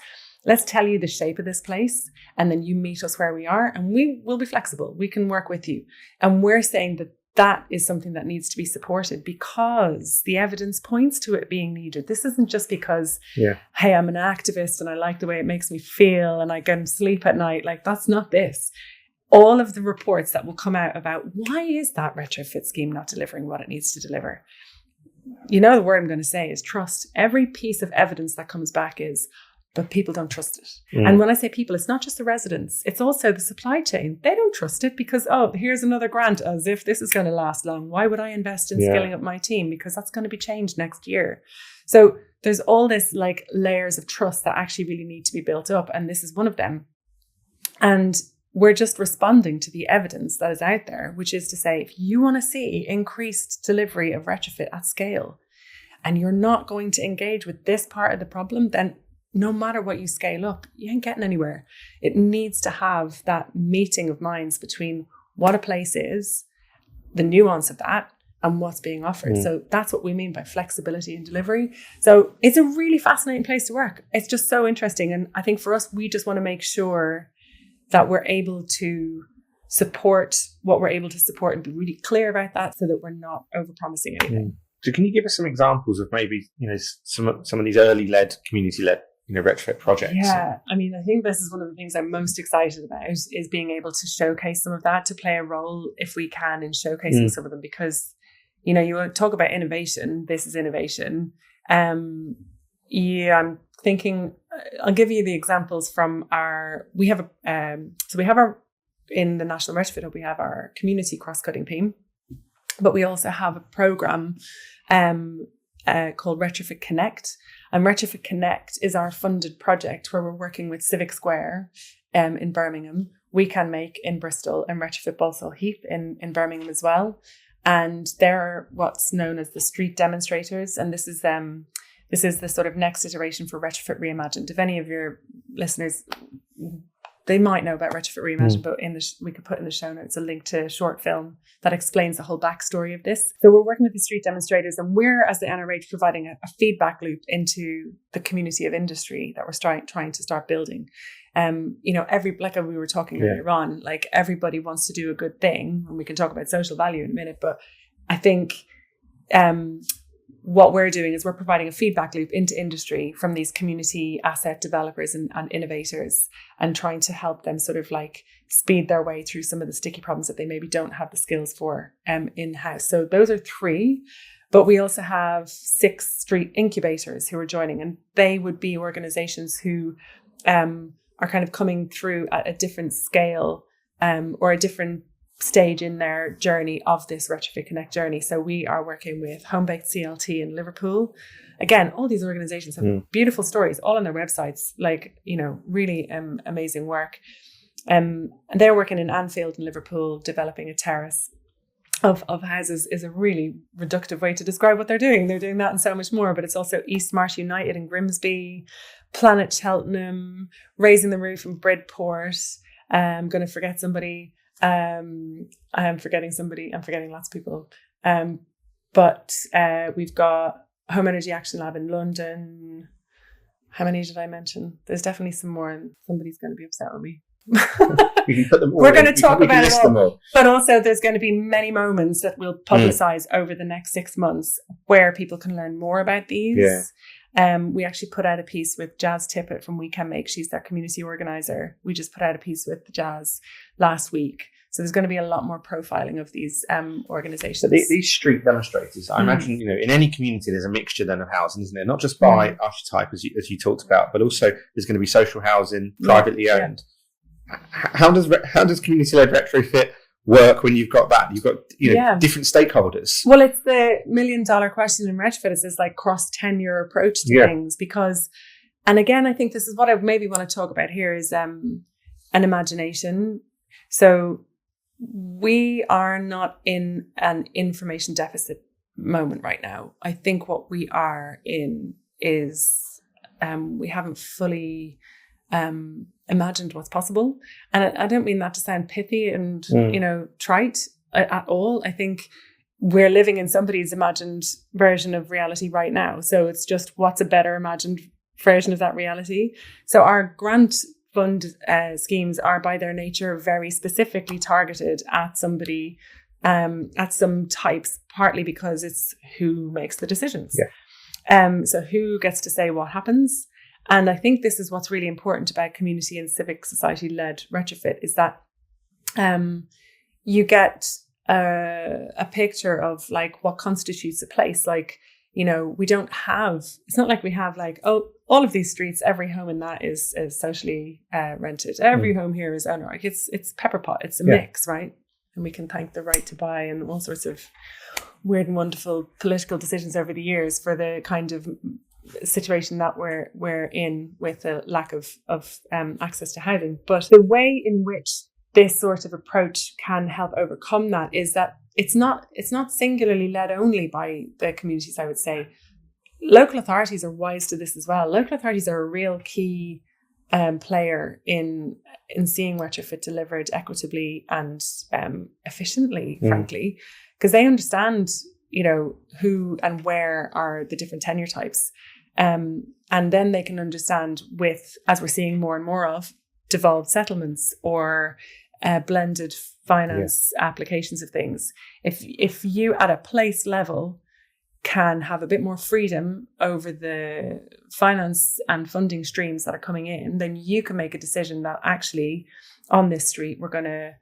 B: let's tell you the shape of this place, and then you meet us where we are, and we will be flexible. We can work with you. And we're saying that is something that needs to be supported because the evidence points to it being needed. This isn't just because, hey, I'm an activist and I like the way it makes me feel and I can sleep at night. Like, that's not this. All of the reports that will come out about why is that retrofit scheme not delivering what it needs to deliver? You know, the word I'm going to say is trust. Every piece of evidence that comes back is, but people don't trust it. And when I say people, it's not just the residents, it's also the supply chain. They don't trust it because, here's another grant, as if this is going to last long. Why would I invest in skilling up my team? Because that's going to be changed next year. So there's all this like layers of trust that actually really need to be built up. And this is one of them. And we're just responding to the evidence that is out there, which is to say, if you want to see increased delivery of retrofit at scale, and you're not going to engage with this part of the problem, then no matter what you scale up, you ain't getting anywhere. It needs to have that meeting of minds between what a place is, the nuance of that, and what's being offered. So that's what we mean by flexibility in delivery. So it's a really fascinating place to work. It's just so interesting. And I think for us, we just want to make sure that we're able to support what we're able to support and be really clear about that so that we're not over-promising anything.
A: So can you give us some examples of maybe, some of these early-led, community-led retrofit projects.
B: Yeah, I mean, I think this is one of the things I'm most excited about, is being able to showcase some of that, to play a role, if we can, in showcasing some of them, because, you talk about innovation. This is innovation. I'm thinking, I'll give you the examples from in the National Retrofit Hub, we have our community cross-cutting team, but we also have a program called Retrofit Connect. And Retrofit Connect is our funded project where we're working with Civic Square in Birmingham, We Can Make in Bristol, and Retrofit Balsall Heath in Birmingham as well. And they're what's known as the street demonstrators. And this is the sort of next iteration for Retrofit Reimagined. If any of your listeners, they might know about Retrofit Reimagined, but we could put in the show notes a link to a short film that explains the whole backstory of this. So we're working with the street demonstrators, and we're, as the NRH, providing a feedback loop into the community of industry that we're trying to start building. Like we were talking earlier on, like everybody wants to do a good thing, and we can talk about social value in a minute, but I think what we're doing is we're providing a feedback loop into industry from these community asset developers and innovators, and trying to help them sort of like speed their way through some of the sticky problems that they maybe don't have the skills for in-house. So those are 3, but we also have 6 street incubators who are joining, and they would be organizations who are kind of coming through at a different scale or a different stage in their journey of this Retrofit Connect journey. So we are working with Home Baked CLT in Liverpool. Again, all these organizations have beautiful stories, all on their websites, like, really amazing work. And they're working in Anfield in Liverpool, developing a terrace of houses. Is a really reductive way to describe what they're doing. They're doing that and so much more, but it's also East Marsh United in Grimsby, Planet Cheltenham, Raising the Roof in Bridport. I'm going to forget somebody. I am forgetting somebody. I'm forgetting lots of people. But we've got Home Energy Action Lab in London. How many did I mention? There's definitely some more, and somebody's going to be upset with me.
A: We can put them all.
B: We're going to talk about it all. But also there's going to be many moments that we'll publicize over the next 6 months where people can learn more about these. We actually put out a piece with Jazz Tippett from We Can Make. She's their community organizer. We just put out a piece with Jazz last week. So there's going to be a lot more profiling of these organizations. So
A: these street demonstrators, I imagine, in any community, there's a mixture then of housing, isn't there? Not just by archetype, as you talked about, but also there's going to be social housing, privately owned. How does community-led retrofit work when you've got that? You've got different stakeholders.
B: Well, it's the $1 million question in retrofit. Is this like cross-tenure approach to things? Because, and again, I think this is what I maybe want to talk about here is an imagination. So we are not in an information deficit moment right now. I think what we are in is we haven't fully imagined what's possible. And I don't mean that to sound pithy and, trite at all. I think we're living in somebody's imagined version of reality right now. So it's just what's a better imagined version of that reality. So our grant fund schemes are by their nature very specifically targeted at somebody, at some types, partly because it's who makes the decisions. So who gets to say what happens. And I think this is what's really important about community and civic society-led retrofit is that you get a picture of like what constitutes a place. Like, we don't have, it's not like we have like, all of these streets, every home in that is socially rented. Every home here is owner. Like it's pepper pot. It's a mix, right? And we can thank the right to buy and all sorts of weird and wonderful political decisions over the years for the kind of situation that we're in with a lack of access to housing. But the way in which this sort of approach can help overcome that is that it's not singularly led only by the communities, I would say. Local authorities are wise to this as well. Local authorities are a real key player in seeing retrofit delivered equitably and efficiently, frankly, because they understand, who and where are the different tenure types. And then they can understand with, as we're seeing more and more of, devolved settlements or blended finance applications of things. If you at a place level can have a bit more freedom over the finance and funding streams that are coming in, then you can make a decision that actually on this street, we're going to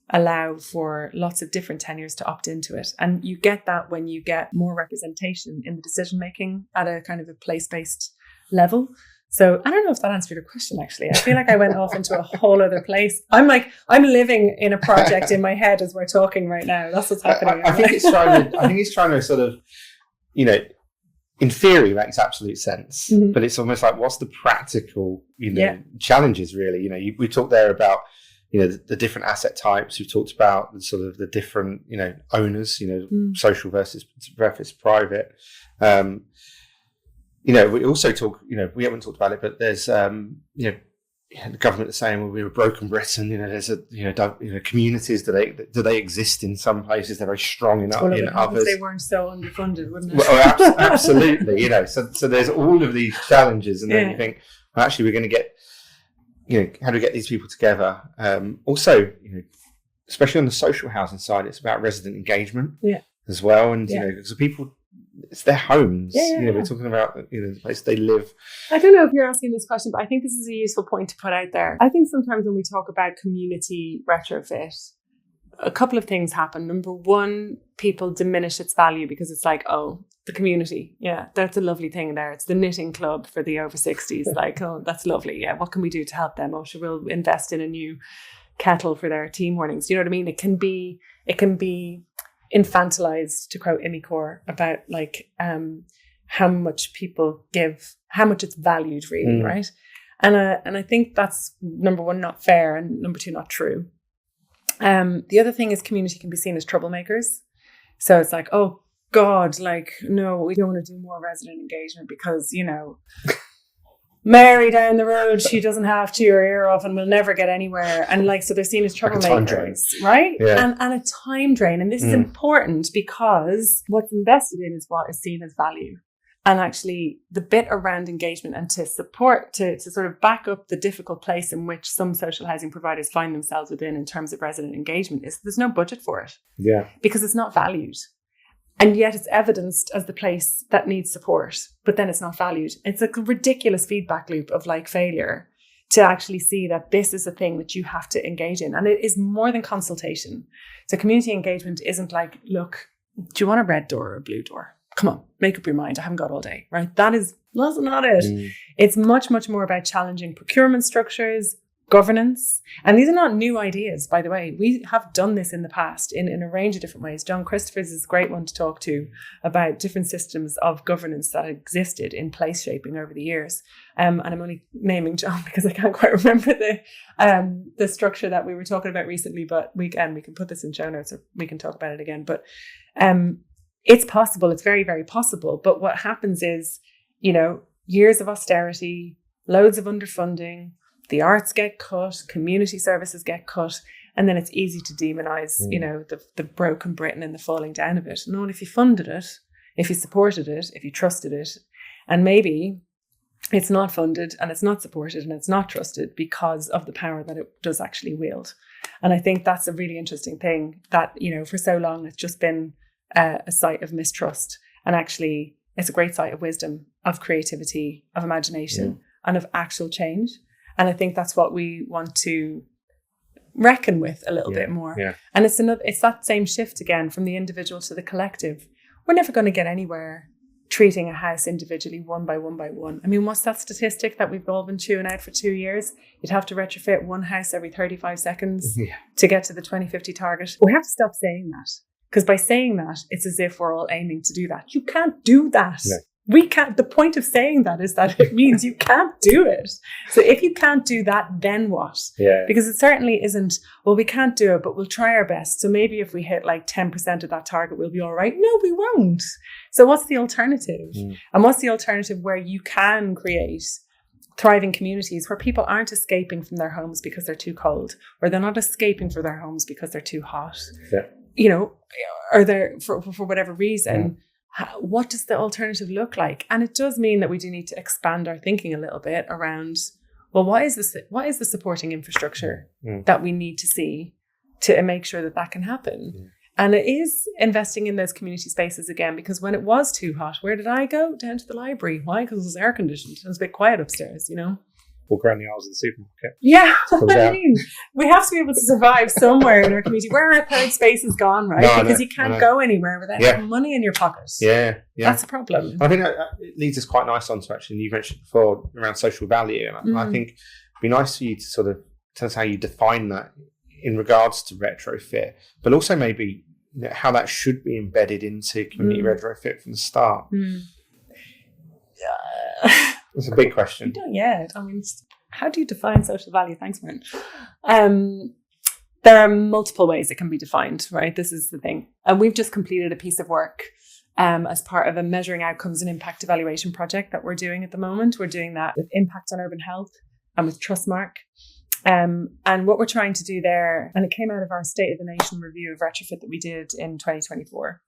B: allow for lots of different tenures to opt into it. And you get that when you get more representation in the decision making at a kind of a place-based level. So I don't know if that answered your question, actually. I feel like I went off into a whole other place. I'm living in a project in my head as we're talking right now. That's what's happening.
A: I think it's trying to sort of, you know, in theory makes absolute sense, but it's almost like, what's the practical, challenges really? You know, we talked there about, you know, the different asset types. We've talked about the sort of the different, you know, owners, you know, social versus private. You know, we also talk, you know, we haven't talked about it, but there's, you know, the government is saying, well, we were broken Britain. You know, there's communities. Do they exist in some places? They're very strong in others.
B: They weren't so underfunded, wouldn't it?
A: Well, absolutely. You know, so there's all of these challenges, and then you think, well, actually, we're going to get, you know, how do we get these people together? Also, you know, especially on the social housing side, it's about resident engagement as well, and you know, because people. It's their homes. You know, we're talking about, you know, the place they live.
B: I don't know if you're asking this question, but I think this is a useful point to put out there. I think sometimes when we talk about community retrofit, a couple of things happen. Number one, people diminish its value because it's like, oh, the community. Yeah, that's a lovely thing there. It's the knitting club for the over 60s. Like, oh, that's lovely. Yeah, what can we do to help them? Oh, sure, we'll invest in a new kettle for their tea mornings. You know what I mean? It can be infantilized, to quote Imicor, about like how much people give, how much it's valued really, right? And I think that's number one, not fair, and number two, not true. The other thing is community can be seen as troublemakers. So it's like, oh God, like, no, we don't want to do more resident engagement because, you know, Mary down the road, she doesn't have to your ear off and will never get anywhere. And like, so they're seen as troublemakers, right? Yeah. And a time drain. And this is important because what's invested in is what is seen as value. And actually the bit around engagement and to support, to sort of back up the difficult place in which some social housing providers find themselves within in terms of resident engagement is there's no budget for it. Yeah. Because it's not valued. And yet it's evidenced as the place that needs support, but then it's not valued. It's a ridiculous feedback loop of like failure to actually see that this is a thing that you have to engage in. And it is more than consultation. So community engagement isn't like, look, do you want a red door or a blue door? Come on, make up your mind. I haven't got all day, right? That's not it. It's much, much more about challenging procurement structures, governance. And these are not new ideas, by the way. We have done this in the past in a range of different ways. John Christopher's is a great one to talk to about different systems of governance that existed in place shaping over the years. And I'm only naming John because I can't quite remember the structure that we were talking about recently, but we can put this in show notes or we can talk about it again. But it's possible. It's very, very possible. But what happens is, you know, years of austerity, loads of underfunding, the arts get cut, community services get cut, and then it's easy to demonize, you know, the broken Britain and the falling down of it. No, if you funded it, if you supported it, if you trusted it, and maybe it's not funded and it's not supported and it's not trusted because of the power that it does actually wield. And I think that's a really interesting thing that, you know, for so long it's just been a site of mistrust, and actually it's a great site of wisdom, of creativity, of imagination, and of actual change. And I think that's what we want to reckon with a little bit more. Yeah. And it's that same shift again from the individual to the collective. We're never going to get anywhere treating a house individually one by one by one. I mean, what's that statistic that we've all been chewing out for 2 years? You'd have to retrofit one house every 35 seconds to get to the 2050 target. We have to stop saying that, because by saying that, it's as if we're all aiming to do that. You can't do that. No. We can't. The point of saying that is that it means you can't do it. So if you can't do that, then what? Yeah. Because it certainly isn't, well, we can't do it, but we'll try our best. So maybe if we hit like 10% of that target, we'll be all right. No, we won't. So what's the alternative? And what's the alternative where you can create thriving communities where people aren't escaping from their homes because they're too cold, or they're not escaping from their homes because they're too hot, you know, or they're for whatever reason. What does the alternative look like? And it does mean that we do need to expand our thinking a little bit around, well, what is the supporting infrastructure that we need to see to make sure that can happen? And it is investing in those community spaces again, because when it was too hot, where did I go? Down to the library. Why? Because it was air conditioned. It was a bit quiet upstairs, you know?
A: Walk around the aisles of the supermarket.
B: Yeah, I mean, we have to be able to survive somewhere in our community. Where our third space is gone, right?
A: No,
B: because you can't go anywhere without having money in your pocket.
A: Yeah.
B: That's a problem.
A: I think it leads us quite nice onto actually, you mentioned before around social value. And I think it'd be nice for you to sort of tell us how you define that in regards to retrofit, but also maybe how that should be embedded into community retrofit from the start. It's a big question.
B: We don't yet. I mean, how do you define social value? Thanks, Hurn. There are multiple ways it can be defined, right? This is the thing. And we've just completed a piece of work as part of a measuring outcomes and impact evaluation project that we're doing at the moment. We're doing that with Impact on Urban Health and with Trustmark. And what we're trying to do there, and it came out of our State of the Nation review of retrofit that we did in 2024.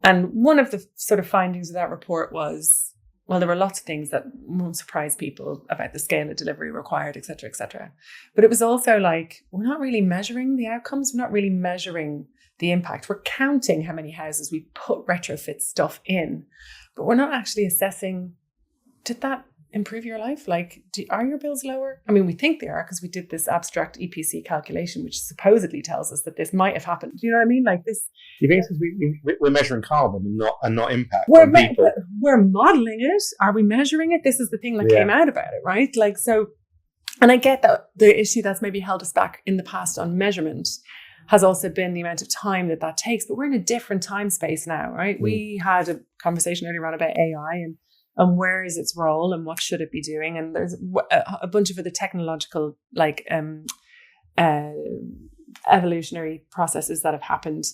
B: And one of the sort of findings of that report was, well, there were lots of things that won't surprise people about the scale of delivery required, et cetera, et cetera. But it was also like, we're not really measuring the outcomes. We're not really measuring the impact. We're counting how many houses we put retrofit stuff in, but we're not actually assessing, did that improve your life? Like, are your bills lower? I mean, we think they are because we did this abstract EPC calculation, which supposedly tells us that this might have happened. Do you know what I mean? Like this.
A: You think we're measuring carbon and not impact on people?
B: We're modeling it. Are we measuring it? This is the thing that came out about it, right? Like, so, and I get that the issue that's maybe held us back in the past on measurement has also been the amount of time that takes, but we're in a different time space now, right? We had a conversation earlier on about AI and where is its role and what should it be doing? And there's a bunch of other technological, like evolutionary processes that have happened,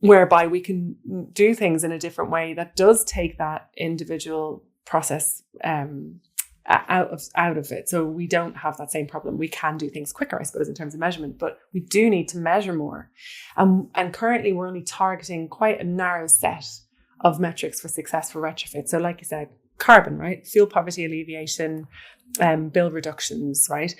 B: whereby we can do things in a different way that does take that individual process out of it. So we don't have that same problem. We can do things quicker, I suppose, in terms of measurement, but we do need to measure more. And currently we're only targeting quite a narrow set of metrics for successful retrofit. So like you said, carbon, right? Fuel poverty alleviation, bill reductions, right?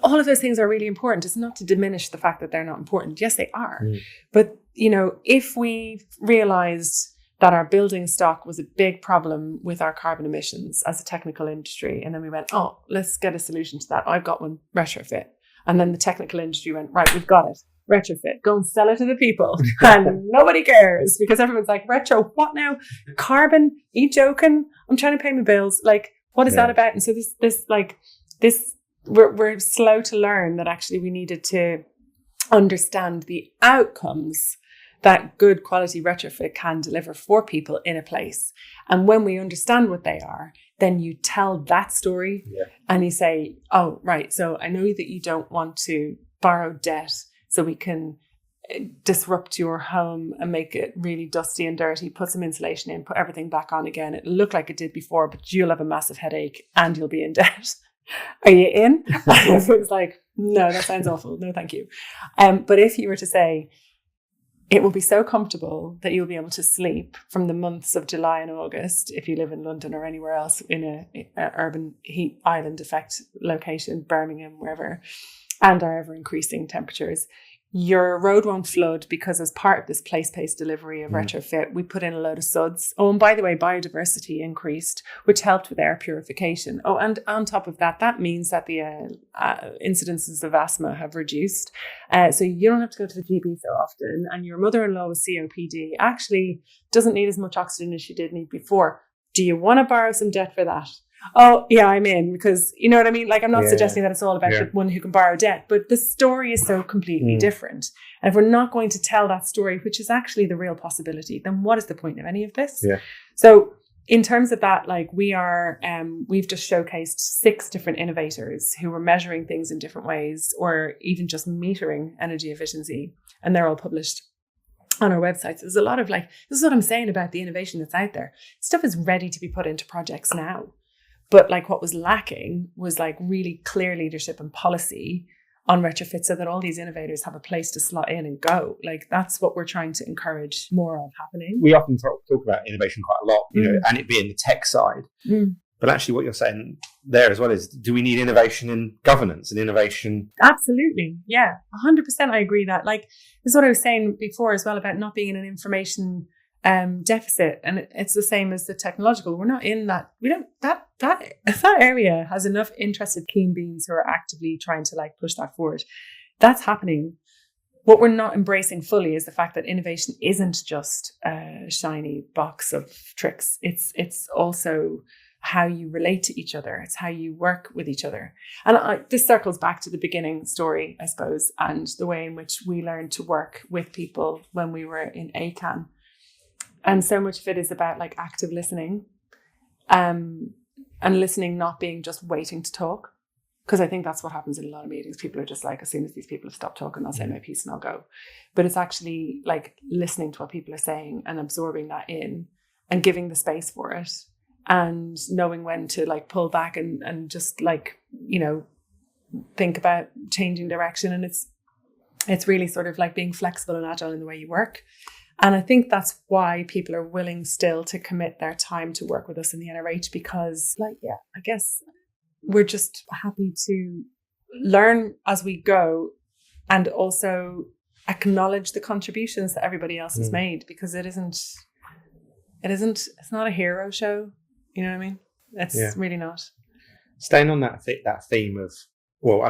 B: All of those things are really important. It's not to diminish the fact that they're not important. Yes, they are. But, you know, if we realized that our building stock was a big problem with our carbon emissions as a technical industry, and then we went, oh, let's get a solution to that. I've got one, retrofit. And then the technical industry went, right, we've got it. Retrofit, go and sell it to the people. And nobody cares because everyone's like, retro, what now? Carbon? Are you joking? I'm trying to pay my bills. Like, what is that about? And so we're slow to learn that actually we needed to understand the outcomes that good quality retrofit can deliver for people in a place. And when we understand what they are, then you tell that story and you say, oh, right, so I know that you don't want to borrow debt so we can disrupt your home and make it really dusty and dirty, put some insulation in, put everything back on again. It'll look like it did before, but you'll have a massive headache and you'll be in debt. Are you in? So it's like, no, that sounds awful. No, thank you. But if you were to say, it will be so comfortable that you'll be able to sleep from the months of July and August, if you live in London or anywhere else in a urban heat island effect location, Birmingham, wherever, and our ever increasing temperatures, your road won't flood because as part of this place-based delivery of retrofit, we put in a load of suds. Oh, and by the way, biodiversity increased, which helped with air purification. Oh, and on top of that, that means that the incidences of asthma have reduced. So you don't have to go to the GP so often. And your mother-in-law with COPD actually doesn't need as much oxygen as she did need before. Do you want to borrow some debt for that? Oh, yeah, I'm in, because you know what I mean? Like, I'm not suggesting that it's all about the one who can borrow debt, but the story is so completely different. And if we're not going to tell that story, which is actually the real possibility, then what is the point of any of this? So in terms of that, like we've just showcased 6 different innovators who were measuring things in different ways, or even just metering energy efficiency. And they're all published on our websites. There's a lot of this is what I'm saying about the innovation that's out there. Stuff is ready to be put into projects now. But what was lacking was really clear leadership and policy on retrofit so that all these innovators have a place to slot in and go. That's what we're trying to encourage more of happening.
A: We often talk about innovation quite a lot, you know, and it being the tech side. But actually what you're saying, there as well is, do we need innovation in governance and innovation?
B: Absolutely. Yeah. 100%. I agree that, like, this is what I was saying before as well about not being in an information deficit. And it's the same as the technological. We're not in that. We don't, that area has enough interested keen beings who are actively trying to like push that forward. That's happening. What we're not embracing fully is the fact that innovation isn't just a shiny box of tricks. It's also how you relate to each other. It's how you work with each other. And this circles back to the beginning story, I suppose, and the way in which we learned to work with people when we were in ACAN. And so much of it is about like active listening, and listening not being just waiting to talk. Because I think that's what happens in a lot of meetings. People are just like, as soon as these people have stopped talking, I'll say my piece and I'll go. But it's actually like listening to what people are saying and absorbing that in and giving the space for it and knowing when to like pull back and just like, you know, think about changing direction. And it's really sort of like being flexible and agile in the way you work. And I think that's why people are willing still to commit their time to work with us in the NRH, because like, yeah, I guess we're just happy to learn as we go and also acknowledge the contributions that everybody else has made, because it's not a hero show. You know what I mean? It's really not.
A: Staying on that theme of, well,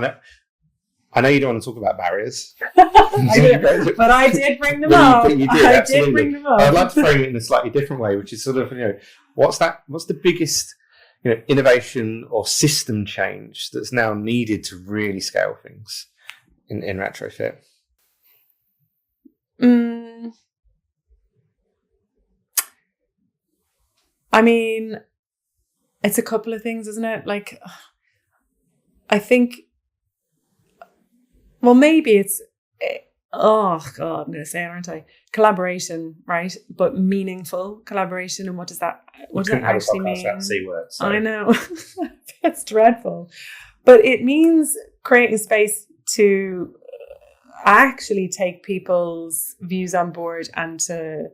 A: I know you don't want to talk about barriers.
B: But I did bring them up.
A: You did, absolutely. Did bring them up. I'd like to frame it in a slightly different way, which is sort of, you know, what's the biggest, you know, innovation or system change that's now needed to really scale things in retrofit?
B: I mean, it's a couple of things, isn't it? Like, I think, well, maybe it's, oh God, I'm going to say it, aren't I? Collaboration, right? But meaningful collaboration. And what does that actually mean?
A: That C word, so.
B: I know. It's dreadful. But it means creating space to actually take people's views on board and to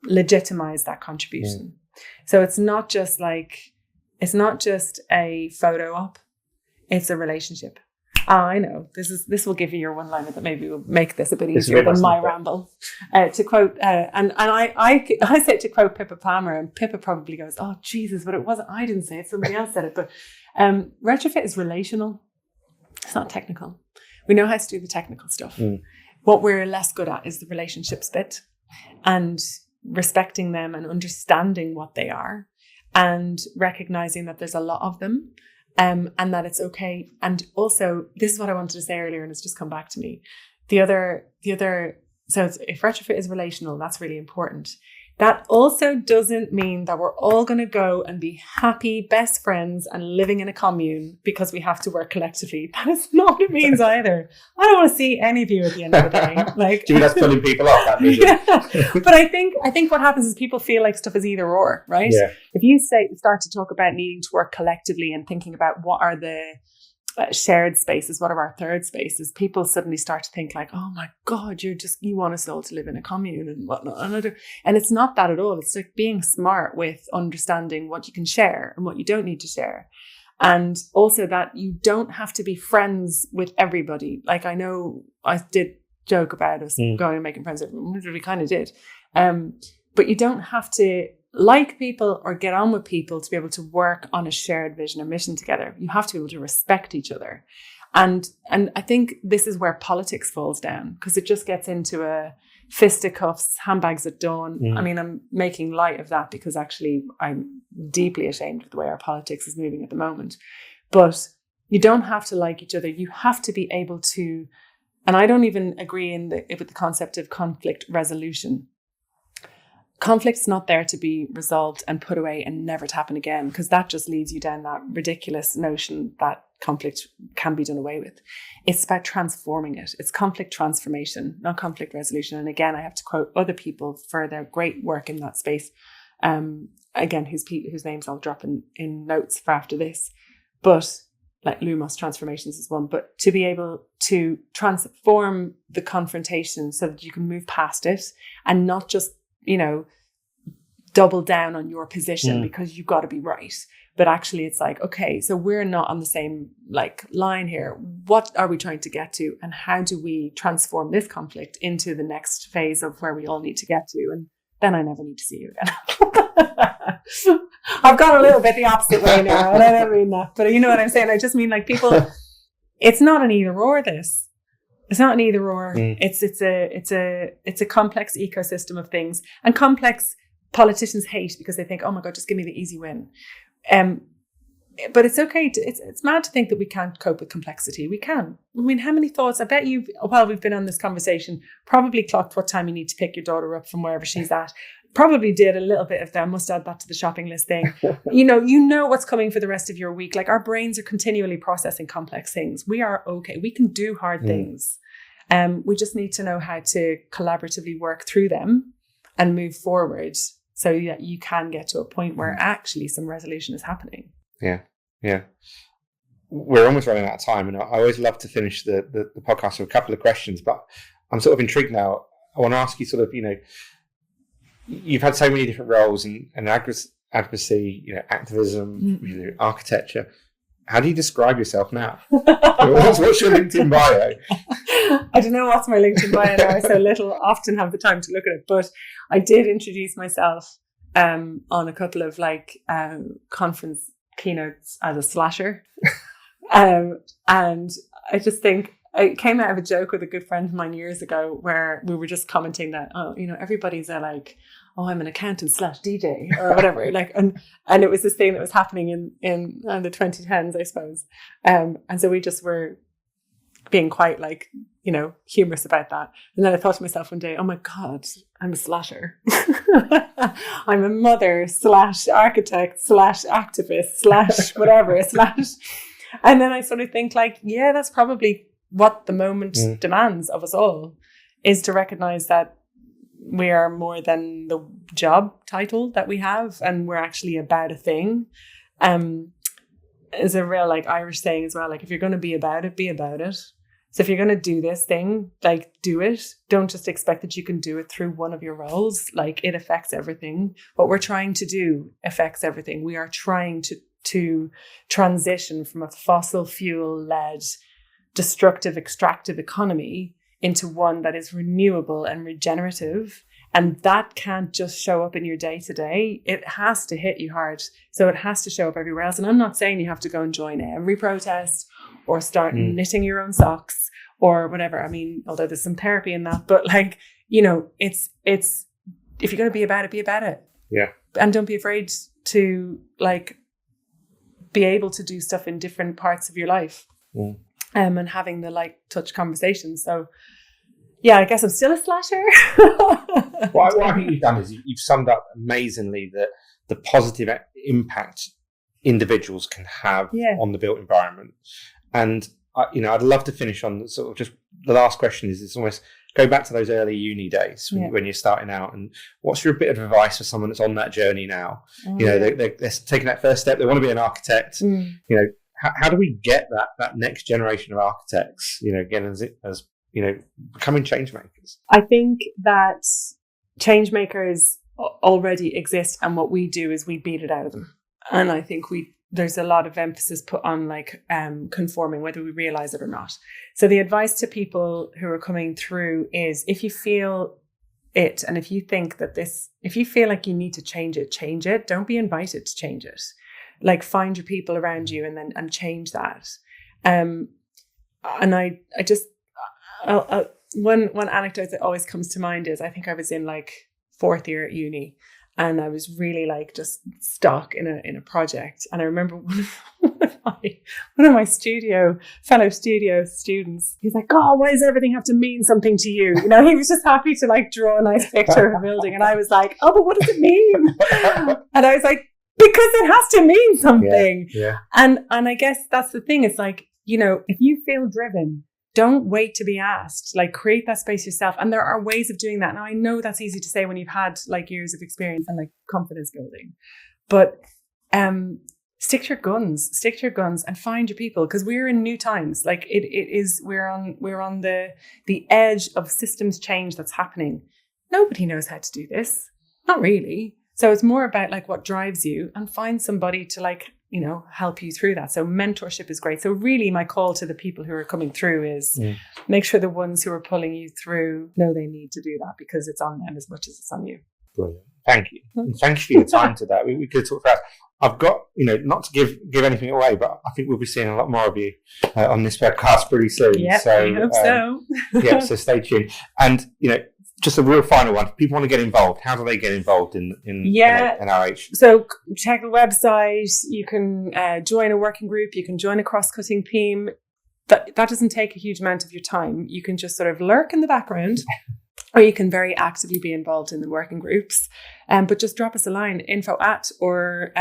B: legitimize that contribution. So it's not just a photo op, it's a relationship. I know this will give you your one liner that maybe will make this a bit easier than my ramble. To quote, and I say it to quote Pippa Palmer, and Pippa probably goes, "Oh Jesus!" But it wasn't. I didn't say it. Somebody else said it. But retrofit is relational. It's not technical. We know how to do the technical stuff. What we're less good at is the relationships bit, and respecting them and understanding what they are, and recognizing that there's a lot of them. And that it's okay. And also, this is what I wanted to say earlier, and it's just come back to me. The other, so if retrofit is relational, that's really important. That also doesn't mean that we're all going to go and be happy best friends and living in a commune because we have to work collectively. That is not what it means either. I don't want to see any of you at the end of the day. Like,
A: do you mean that's pulling people off that vision?
B: Yeah. But I think what happens is people feel like stuff is either or, right?
A: Yeah.
B: If you start to talk about needing to work collectively and thinking about what are the shared spaces, what are our third spaces, people suddenly start to think like, oh my God, you want us all to live in a commune and whatnot. And it's not that at all. It's like being smart with understanding what you can share and what you don't need to share. And also that you don't have to be friends with everybody. Like, I know I did joke about us going and making friends with everyone. We kind of did. But you don't have to like people or get on with people to be able to work on a shared vision or mission together. You have to be able to respect each other. And I think this is where politics falls down, because it just gets into a fisticuffs, handbags at dawn. I mean, I'm making light of that because actually I'm deeply ashamed of the way our politics is moving at the moment. But you don't have to like each other. You have to be able to, and I don't even agree with the concept of conflict resolution. Conflict's not there to be resolved and put away and never to happen again, because that just leads you down that ridiculous notion that conflict can be done away with. It's about transforming it. It's conflict transformation, not conflict resolution. And again, I have to quote other people for their great work in that space. Again, whose names I'll drop in notes for after this. But like Lumos Transformations is one. But to be able to transform the confrontation so that you can move past it and not just, double down on your position because you've got to be right. But actually it's like, okay, so we're not on the same like line here. What are we trying to get to? And how do we transform this conflict into the next phase of where we all need to get to? And then I never need to see you again. I've gone a little bit the opposite way now, and I don't mean that, but you know what I'm saying? I just mean like people, it's not an either or this. It's not an either or. It's a complex ecosystem of things, and complex politicians hate because they think, oh my God, just give me the easy win. But it's okay. It's mad to think that we can't cope with complexity. We can. I mean, how many thoughts? I bet you've, while we've been on this conversation, probably clocked what time you need to pick your daughter up from wherever she's at. Probably did a little bit of that. Must add that to the shopping list thing. You know what's coming for the rest of your week. Like our brains are continually processing complex things. We are okay. We can do hard things. We just need to know how to collaboratively work through them and move forward so that you can get to a point where actually some resolution is happening.
A: Yeah. We're almost running out of time, and I always love to finish the podcast with a couple of questions, but I'm sort of intrigued now. I want to ask you sort of, you've had so many different roles in advocacy, activism, architecture. How do you describe yourself now? What's your LinkedIn bio?
B: I don't know what's my LinkedIn bio now. I so little often have the time to look at it, but I did introduce myself on a couple of conference keynotes as a slasher. And I just think it came out of a joke with a good friend of mine years ago where we were just commenting that, everybody's I'm an accountant / DJ or whatever. And it was this thing that was happening in the 2010s, I suppose. And so we just were being quite humorous about that. And then I thought to myself one day, oh my God, I'm a slasher. I'm a mother / architect / activist / whatever / and then I sort of think that's probably what the moment demands of us all, is to recognize that we are more than the job title that we have, and we're actually about a thing. Is a real Irish saying as well, if you're going to be about it, be about it. So if you're going to do this thing, do it. Don't just expect that you can do it through one of your roles. It affects everything. What we're trying to do affects everything. We are trying to transition from a fossil fuel-led, destructive, extractive economy into one that is renewable and regenerative. And that can't just show up in your day-to-day. It has to hit you hard. So it has to show up everywhere else. And I'm not saying you have to go and join every protest or start knitting your own socks or whatever. I mean, although there's some therapy in that, but it's if you're going to be about it.
A: Yeah.
B: And don't be afraid to be able to do stuff in different parts of your life. And having the touch conversations. So yeah, I guess I'm still a slasher.
A: What I think you've done is you've summed up amazingly the positive impact individuals can have on the built environment. And I'd love to finish on sort of just the last question is, it's almost go back to those early uni days when you're starting out, and what's your bit of advice for someone that's on that journey now? They're taking that first step. They want to be an architect. How do we get that next generation of architects, again, as becoming change makers?
B: I think that change makers already exist, and what we do is we beat it out of them. And I think there's a lot of emphasis put on conforming, whether we realize it or not. So the advice to people who are coming through is, if you feel it, and if you think that if you feel like you need to change it. Don't be invited to change it. Find your people around you and change that. And I just, one anecdote that always comes to mind is, I think I was in fourth year at uni, and I was really just stuck in a project. And I remember one of my fellow studio students, he's like, "Oh, why does everything have to mean something to you?" He was just happy to draw a nice picture of a building. And I was like, "Oh, but what does it mean?" And I was like, because it has to mean something.
A: Yeah.
B: And I guess that's the thing. It's if you feel driven, don't wait to be asked. Create that space yourself. And there are ways of doing that. Now, I know that's easy to say when you've had years of experience and confidence building, but stick to your guns and find your people, because we're in new times. We're on the edge of systems change that's happening. Nobody knows how to do this. Not really. So it's more about like what drives you, and find somebody to like, you know, help you through that. So mentorship is great. So really my call to the people who are coming through is make sure the ones who are pulling you through know they need to do that, because it's on them as much as it's on you.
A: Brilliant. Thank you. And thank you for your time today. We could talk about, I've got, you know, not to give anything away, but I think we'll be seeing a lot more of you on this podcast pretty soon.
B: Yeah,
A: so,
B: I hope so.
A: Yeah, so stay tuned. And, you know, just a real final one. If people want to get involved, how do they get involved in NRH?
B: So check the website. You can join a working group. You can join a cross-cutting team. That doesn't take a huge amount of your time. You can just sort of lurk in the background, or you can very actively be involved in the working groups. But just drop us a line, info@, or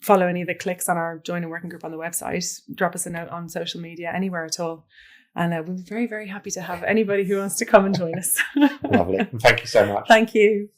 B: follow any of the clicks on our join a working group on the website. Drop us a note on social media, anywhere at all. And we're very, very happy to have anybody who wants to come and join us.
A: Lovely. Thank you so much.
B: Thank you.